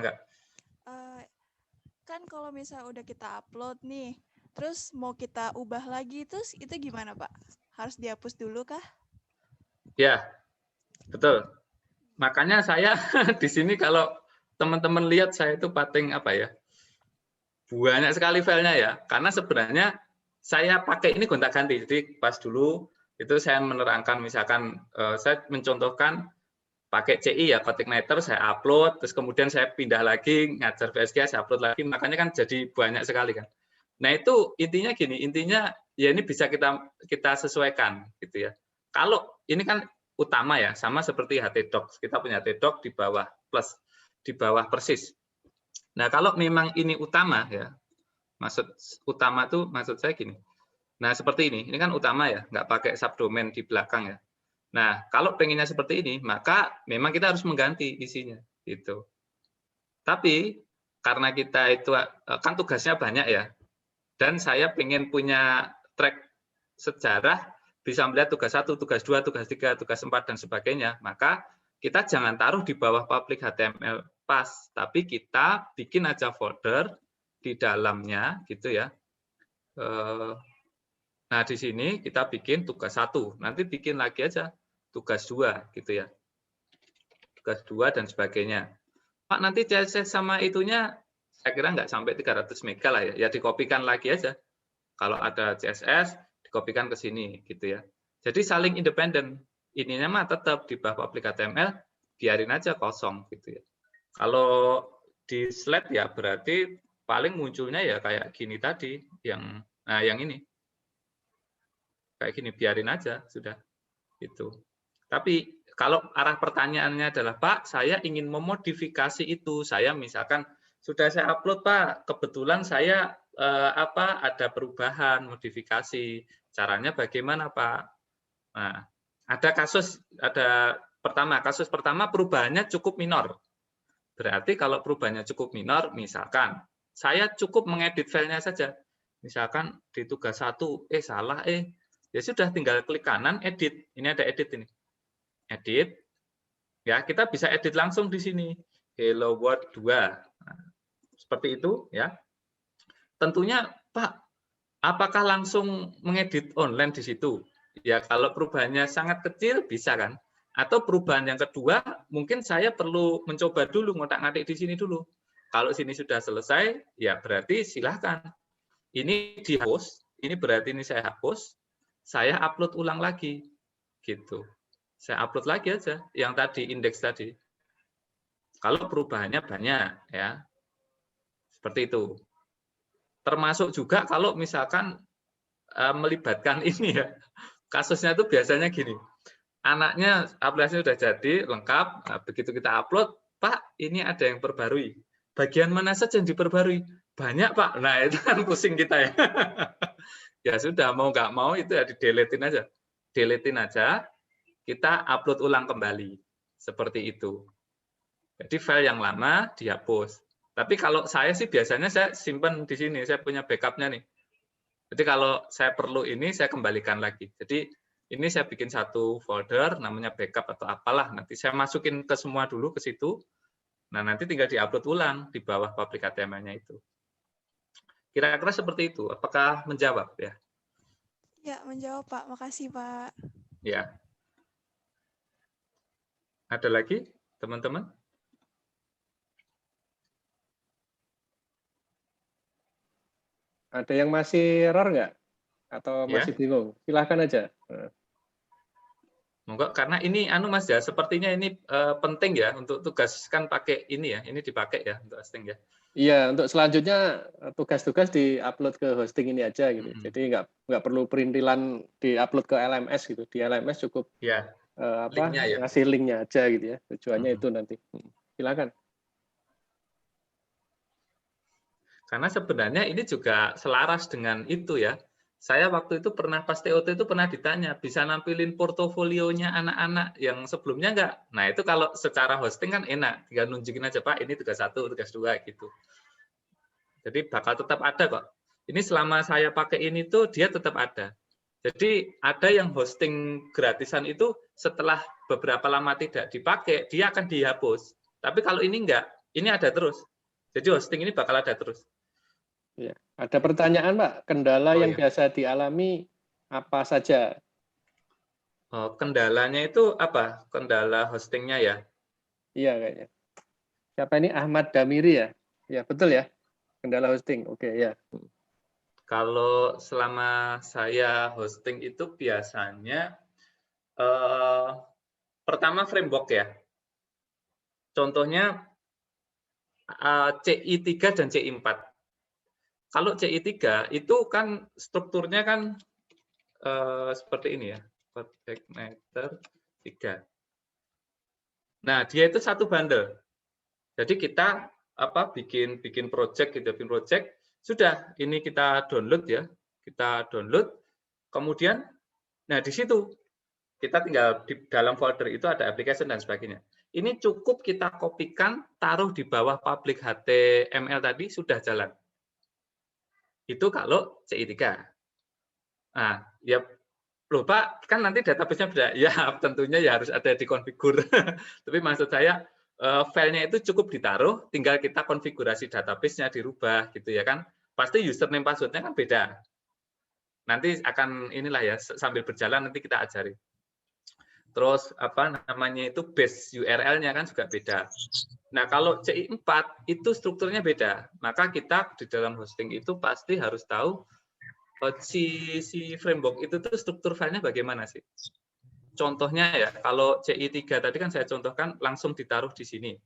Kan kalau misalnya udah kita upload nih, terus mau kita ubah lagi, terus itu gimana, Pak? Harus dihapus dulu kah? Ya, betul. Makanya saya di sini kalau teman-teman lihat saya itu pating apa ya? Banyak sekali filenya ya. Karena sebenarnya saya pakai ini gonta-ganti. Jadi pas dulu itu saya menerangkan, misalkan saya mencontohkan pakai CI ya, ContIgniter, saya upload, terus kemudian saya pindah lagi, ngajar PSG, saya upload lagi, makanya kan jadi banyak sekali kan. Nah itu intinya gini, intinya ya ini bisa kita sesuaikan gitu ya. Kalau ini kan utama ya, sama seperti htdocs, kita punya htdocs di bawah plus, di bawah persis. Nah kalau memang ini utama ya, maksud utama tuh maksud saya gini. Nah seperti ini kan utama ya, nggak pakai subdomain di belakang ya. Nah, kalau pengennya seperti ini, maka memang kita harus mengganti isinya, gitu. Tapi karena kita itu kan tugasnya banyak ya, dan saya pengen punya track sejarah, bisa melihat tugas 1, tugas 2, tugas 3, tugas 4 dan sebagainya, maka kita jangan taruh di bawah public HTML pas, tapi kita bikin aja folder di dalamnya, gitu ya. Nah, di sini kita bikin tugas 1, nanti bikin lagi aja tugas 2 gitu ya. Tugas 2 dan sebagainya. Pak, nanti CSS sama itunya saya kira nggak sampai 300 mega lah ya. Ya dikopikan lagi aja. Kalau ada CSS, dikopikan ke sini gitu ya. Jadi saling independen. Ininya mah tetap di bawah public HTML, biarin aja kosong gitu ya. Kalau di slide ya berarti paling munculnya ya kayak gini tadi, yang ini. Kayak gini, biarin aja sudah itu. Tapi kalau arah pertanyaannya adalah Pak, saya ingin memodifikasi itu. Saya misalkan sudah saya upload Pak, kebetulan saya ada perubahan, modifikasi. Caranya bagaimana Pak? Nah, ada kasus kasus pertama perubahannya cukup minor. Berarti kalau perubahannya cukup minor, misalkan saya cukup mengedit filenya saja. Misalkan di tugas 1, salah ya sudah tinggal klik kanan edit. Ini ada edit ini. Edit. Ya, kita bisa edit langsung di sini. Hello World 2. Nah, seperti itu ya. Tentunya Pak, apakah langsung mengedit online di situ? Ya, kalau perubahannya sangat kecil bisa kan? Atau perubahan yang kedua, mungkin saya perlu mencoba dulu ngotak-ngatik di sini dulu. Kalau sini sudah selesai, ya berarti silahkan. Ini dihapus, ini berarti ini saya hapus, saya upload ulang lagi, gitu. Saya upload lagi aja yang tadi, indeks tadi. Kalau perubahannya banyak, ya seperti itu. Termasuk juga kalau misalkan melibatkan ini ya, kasusnya itu biasanya gini. Anaknya aplikasinya sudah jadi lengkap, begitu kita upload, Pak, ini ada yang perbarui. Bagian mana saja yang diperbarui? Banyak Pak. Nah itu kan pusing kita ya. Ya sudah, mau nggak mau itu ya di-deletein aja. Deletein aja, kita upload ulang kembali. Seperti itu. Jadi file yang lama dihapus. Tapi kalau saya sih biasanya saya simpan di sini, saya punya backupnya nih. Jadi kalau saya perlu ini, saya kembalikan lagi. Jadi ini saya bikin satu folder, namanya backup atau apalah. Nanti saya masukin ke semua dulu ke situ. Nah nanti tinggal diupload ulang di bawah public HTML-nya itu. Kira-kira seperti itu. Apakah menjawab ya? Ya, menjawab Pak. Makasih Pak. Ya. Ada lagi teman-teman? Ada yang masih error nggak? Atau masih bingung? Silahkan aja. Monggo, karena ini Mas ya, sepertinya ini penting ya untuk tugas kan pakai ini ya, ini dipakai ya untuk hosting ya. Iya, untuk selanjutnya tugas-tugas di-upload ke hosting ini aja gitu. Jadi nggak perlu perintilan di-upload ke LMS gitu. Di LMS cukup ya, linknya ya. ngasih linknya aja gitu ya. Tujuannya itu nanti. Silakan. Karena sebenarnya ini juga selaras dengan itu ya. Saya waktu itu pernah pas TOT itu pernah ditanya, bisa nampilin portofolionya anak-anak yang sebelumnya enggak? Nah itu kalau secara hosting kan enak, tinggal nunjukin aja Pak, ini tugas 1, tugas 2 gitu. Jadi bakal tetap ada kok. Ini selama saya pakai ini tuh dia tetap ada. Jadi ada yang hosting gratisan itu setelah beberapa lama tidak dipakai, dia akan dihapus. Tapi kalau ini enggak, ini ada terus. Jadi hosting ini bakal ada terus. Ya. Ada pertanyaan Pak, kendala yang biasa dialami apa saja? Kendalanya itu apa? Kendala hostingnya ya? Iya kayaknya. Siapa ini? Ahmad Damiri ya? Ya betul ya. Kendala hosting. Oke ya. Kalau selama saya hosting itu biasanya pertama framework ya. Contohnya CI3 dan CI4. Kalau CI3 itu kan strukturnya kan seperti ini ya, project matter 3. Nah, dia itu satu bundle. Jadi kita bikin project, sudah ini kita download ya, kemudian nah di situ kita tinggal di dalam folder itu ada application dan sebagainya. Ini cukup kita kopikan, taruh di bawah public HTML tadi sudah jalan. Itu kalau CI3. Nah, ya loh Pak, kan nanti database-nya beda. Ya, tentunya ya harus ada dikonfigur. Tapi maksud saya, filenya itu cukup ditaruh, tinggal kita konfigurasi database-nya dirubah, gitu ya kan. Pasti username password-nya kan beda. Nanti akan inilah ya, sambil berjalan nanti kita ajari. Terus itu base URL-nya kan juga beda. Nah, kalau CI4 itu strukturnya beda. Maka kita di dalam hosting itu pasti harus tahu si framework itu tuh struktur filenya bagaimana sih. Contohnya ya, kalau CI3 tadi kan saya contohkan langsung ditaruh di sini.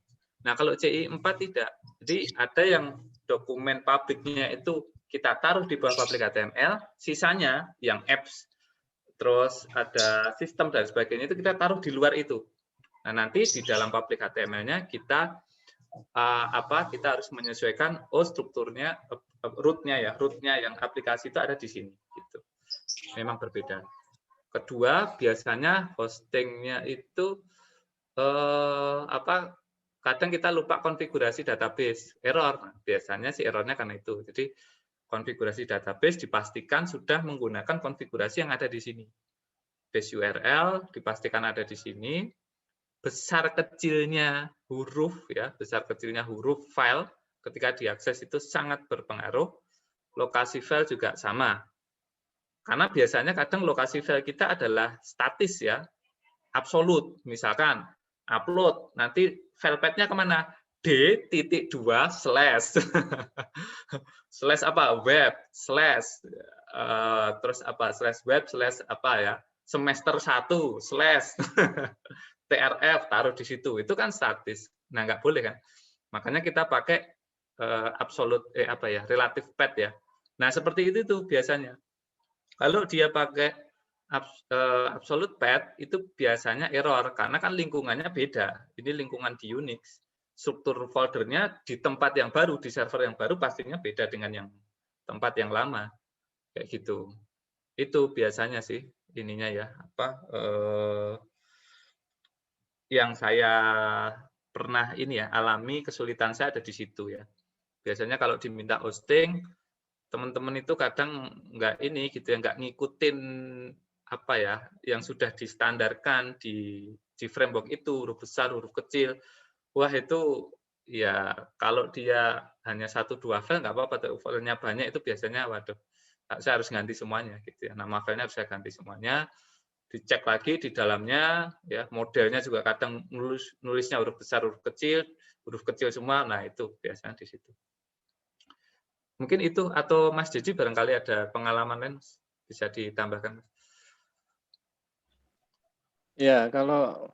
Nah, kalau CI4 tidak. Jadi ada yang dokumen publiknya itu kita taruh di bawah public HTML, sisanya yang apps, terus ada sistem dan sebagainya itu kita taruh di luar itu. Nah, nanti di dalam public HTML-nya kita kita harus menyesuaikan strukturnya root-nya yang aplikasi itu ada di sini gitu. Memang berbeda. Kedua, biasanya hostingnya itu kadang kita lupa konfigurasi database, error. Nah, biasanya sih errornya karena itu. Jadi konfigurasi database dipastikan sudah menggunakan konfigurasi yang ada di sini. Base URL dipastikan ada di sini. Besar kecilnya huruf file ketika diakses itu sangat berpengaruh. Lokasi file juga sama. Karena biasanya kadang lokasi file kita adalah statis ya, absolut. Misalkan upload, nanti file path-nya kemana? D.2/ slash web slash terus /web semester 1 slash trf taruh di situ. Itu kan statis. Nah, nggak boleh kan? Makanya kita pakai relative path ya. Nah, seperti itu tuh biasanya. Kalau dia pakai absolute path itu biasanya error karena kan lingkungannya beda. Ini lingkungan di Unix. Struktur foldernya di tempat yang baru, di server yang baru pastinya beda dengan yang tempat yang lama. Kayak gitu. Itu biasanya sih ininya ya, yang saya pernah alami, kesulitan saya ada di situ ya. Biasanya kalau diminta hosting, teman-teman itu kadang nggak nggak ngikutin yang sudah distandarkan di framework itu, huruf besar, huruf kecil. Wah, itu ya kalau dia hanya 1-2 file nggak apa-apa, tapi filenya banyak itu biasanya waduh, saya harus ganti semuanya gitu ya. Nama filenya harus saya ganti semuanya. Dicek lagi di dalamnya ya, modelnya juga kadang nulisnya huruf besar, huruf kecil semua. Nah, itu biasanya di situ. Mungkin itu, atau Mas Jiji barangkali ada pengalaman lain bisa ditambahkan. Ya, kalau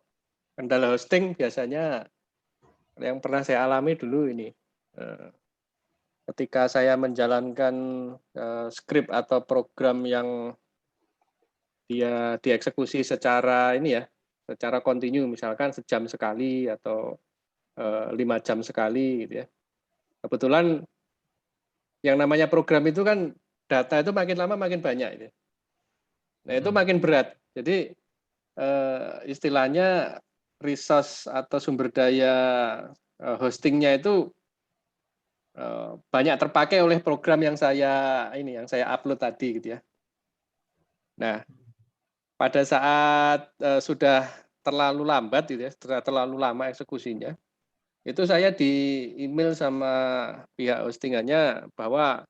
kendala hosting biasanya yang pernah saya alami dulu ini, ketika saya menjalankan skrip atau program yang dia dieksekusi secara secara kontinu, misalkan sejam sekali atau 5 jam sekali gitu ya. Kebetulan yang namanya program itu kan data itu makin lama makin banyak itu. Nah, itu makin berat. Jadi istilahnya resource atau sumber daya hostingnya itu banyak terpakai oleh program yang saya upload tadi gitu ya. Nah, pada saat sudah terlalu lambat gitu ya, terlalu lama eksekusinya, itu saya di email sama pihak hostingannya bahwa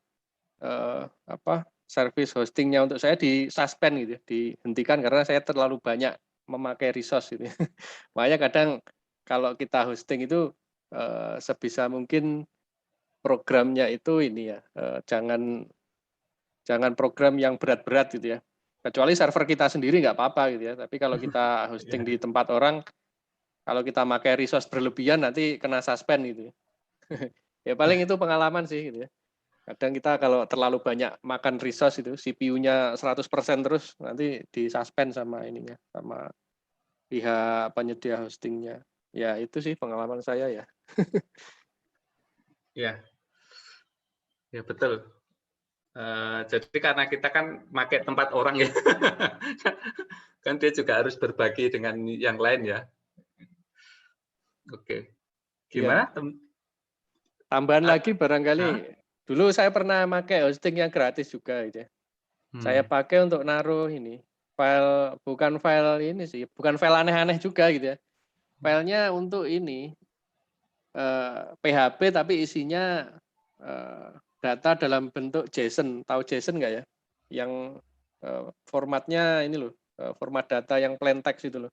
service hostingnya untuk saya disuspend gitu, dihentikan karena saya terlalu banyak memakai resource gitu. Makanya kadang kalau kita hosting itu sebisa mungkin programnya itu jangan jangan program yang berat-berat gitu ya. Kecuali server kita sendiri nggak apa-apa gitu ya. Tapi kalau kita hosting di tempat orang, kalau kita pakai resource berlebihan nanti kena suspend gitu ya. Ya paling itu pengalaman sih gitu ya. Kadang kita kalau terlalu banyak makan resource itu, CPU-nya 100% terus, nanti disuspend sama ininya, sama pihak penyedia hostingnya. Ya itu sih pengalaman saya ya. Ya, ya betul. Jadi karena kita kan pakai tempat orang ya, kan dia juga harus berbagi dengan yang lain ya. Oke, gimana? Tambahan lagi barangkali, dulu saya pernah pakai hosting yang gratis juga gitu ya. Saya pakai untuk naruh ini file, bukan file ini sih, bukan file aneh-aneh juga gitu ya. Filenya untuk ini PHP tapi isinya data dalam bentuk JSON. Tahu JSON nggak ya? Yang formatnya ini loh, format data yang plain text itu loh.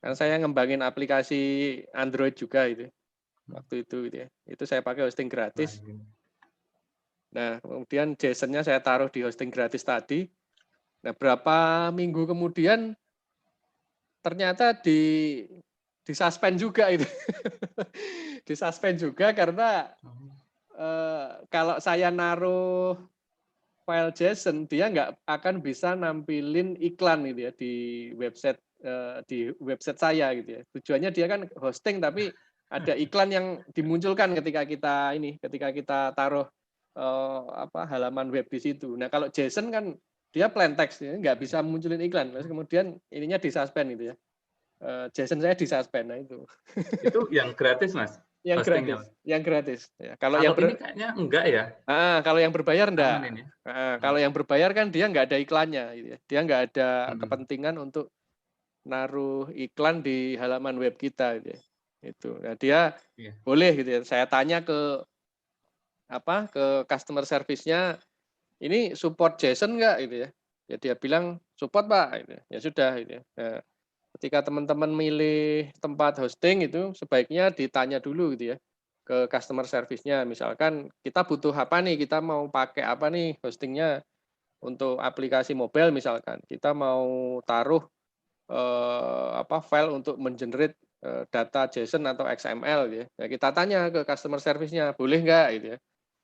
Kan saya ngembangin aplikasi Android juga itu waktu itu gitu ya. Itu saya pakai hosting gratis. Nah, kemudian JSON-nya saya taruh di hosting gratis tadi. Nah, berapa minggu kemudian ternyata disuspend juga itu. Disuspend juga karena kalau saya naruh file JSON, dia nggak akan bisa nampilin iklan gitu ya di website saya gitu ya. Tujuannya dia kan hosting tapi ada iklan yang dimunculkan ketika kita taruh halaman web di situ. Nah kalau JSON kan dia plain text ya, nggak bisa munculin iklan. Terus kemudian ininya disuspend gitu ya. JSON saya disuspend. Nah itu. Itu yang gratis Mas? Yang gratis. Ya, kalau ini kayaknya enggak ya? Kalau yang berbayar enggak. Kalau yang berbayar kan dia nggak ada iklannya, gitu ya. Dia nggak ada kepentingan untuk naruh iklan di halaman web kita, gitu ya. Itu. Nah dia boleh gitu ya. Saya tanya ke customer service-nya, ini support JSON nggak, gitu ya. Ya dia bilang support Pak, gitu. Ya sudah, gitu ya. Nah, ketika teman-teman milih tempat hosting itu sebaiknya ditanya dulu gitu ya ke customer service-nya. Misalkan kita butuh apa nih, kita mau pakai apa nih hostingnya untuk aplikasi mobile misalkan. Kita mau taruh file untuk mengenerate data JSON atau XML gitu ya. Nah, kita tanya ke customer service-nya, boleh nggak gitu ya.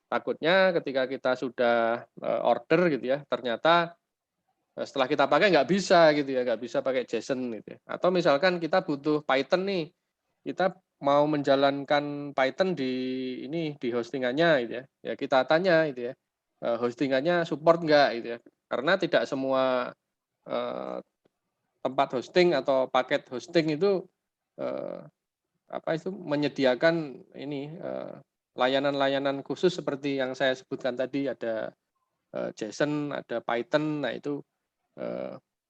Takutnya ketika kita sudah order gitu ya, ternyata setelah kita pakai nggak bisa gitu ya, nggak bisa pakai JSON gitu ya. Atau misalkan kita butuh Python nih, kita mau menjalankan Python di hostingannya gitu ya. Ya kita tanya gitu ya, hostingannya support nggak gitu ya. Karena tidak semua tempat hosting atau paket hosting itu menyediakan ini layanan-layanan khusus seperti yang saya sebutkan tadi, ada JSON, ada Python. Nah itu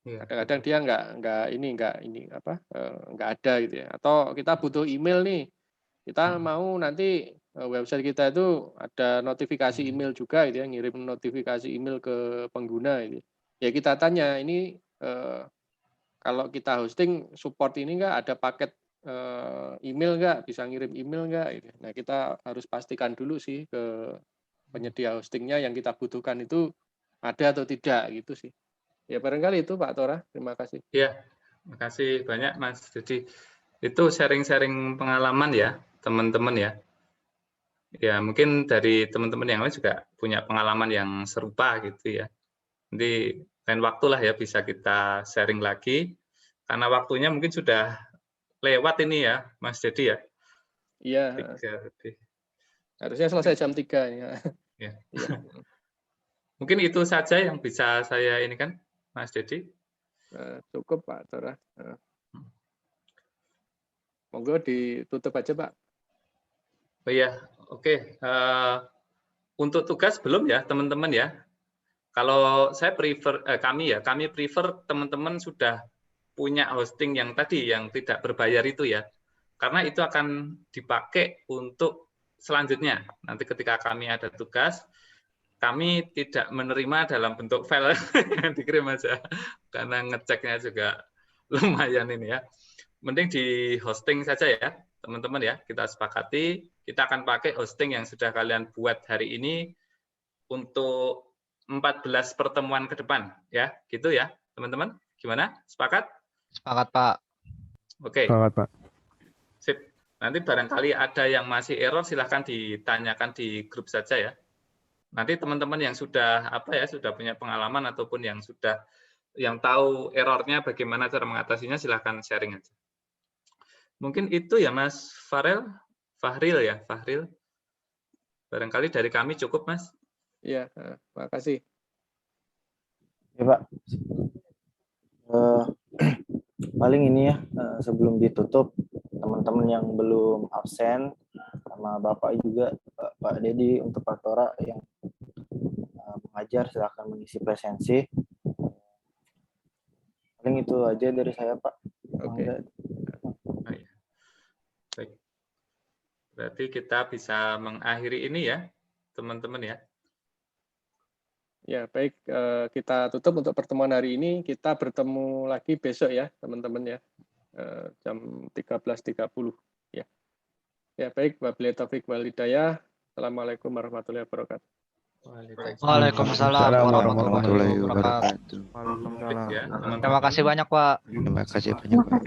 kadang-kadang dia nggak ada gitu ya. Atau kita butuh email nih, kita mau nanti website kita itu ada notifikasi email juga gitu ya, ngirim notifikasi email ke pengguna ini. Ya kita tanya ini kalau kita hosting support ini nggak, ada paket email nggak, bisa ngirim email nggak gitu. Nah kita harus pastikan dulu sih ke penyedia hostingnya yang kita butuhkan itu ada atau tidak gitu sih. Ya barangkali itu Pak Tora, terima kasih. Ya, terima kasih banyak Mas. Jadi itu sharing-sharing pengalaman ya teman-teman ya. Ya mungkin dari teman-teman yang lain juga punya pengalaman yang serupa gitu ya. Nanti lain waktu lah ya bisa kita sharing lagi. Karena waktunya mungkin sudah lewat ini ya Mas Dedi ya. Iya. Harusnya selesai jam 3 ya. Ya. Mungkin itu saja yang bisa saya ini kan Mas Dedi. Cukup Pak Tora. Monggo ditutup aja Pak. Oh iya, oke. Untuk tugas belum ya teman-teman ya. Kalau saya kami prefer teman-teman sudah punya hosting yang tadi yang tidak berbayar itu ya. Karena itu akan dipakai untuk selanjutnya. Nanti ketika kami ada tugas, kami tidak menerima dalam bentuk file yang dikirim aja, karena ngeceknya juga lumayan ini ya. Mending di hosting saja ya, teman-teman ya. Kita sepakati, kita akan pakai hosting yang sudah kalian buat hari ini untuk 14 pertemuan ke depan, ya, gitu ya, teman-teman. Gimana? Sepakat? Sepakat, Pak. Oke. Sepakat, Pak. Sip. Nanti barangkali ada yang masih error, silahkan ditanyakan di grup saja ya. Nanti teman-teman yang sudah sudah punya pengalaman ataupun yang tahu errornya bagaimana cara mengatasinya, silahkan sharing aja. Mungkin itu ya Mas Fahril ya, Fahril. Barangkali dari kami cukup, Mas. Iya, makasih. Ya Pak. Paling ini ya, sebelum ditutup, teman-teman yang belum absen, sama Bapak juga, Pak Dedi untuk Faktora yang mengajar, silahkan mengisi presensi. Paling itu aja dari saya, Pak. Oke. Baik. Berarti kita bisa mengakhiri ini ya, teman-teman ya. Ya, baik. Kita tutup untuk pertemuan hari ini. Kita bertemu lagi besok ya, teman-teman ya. Jam 13.30 ya. Ya, baik. Wabillahi taufik wal hidayah. Assalamualaikum warahmatullahi wabarakatuh. Waalaikumsalam warahmatullahi wabarakatuh. Ya, teman-teman. Terima kasih banyak, Pak. Terima kasih banyak, Pak.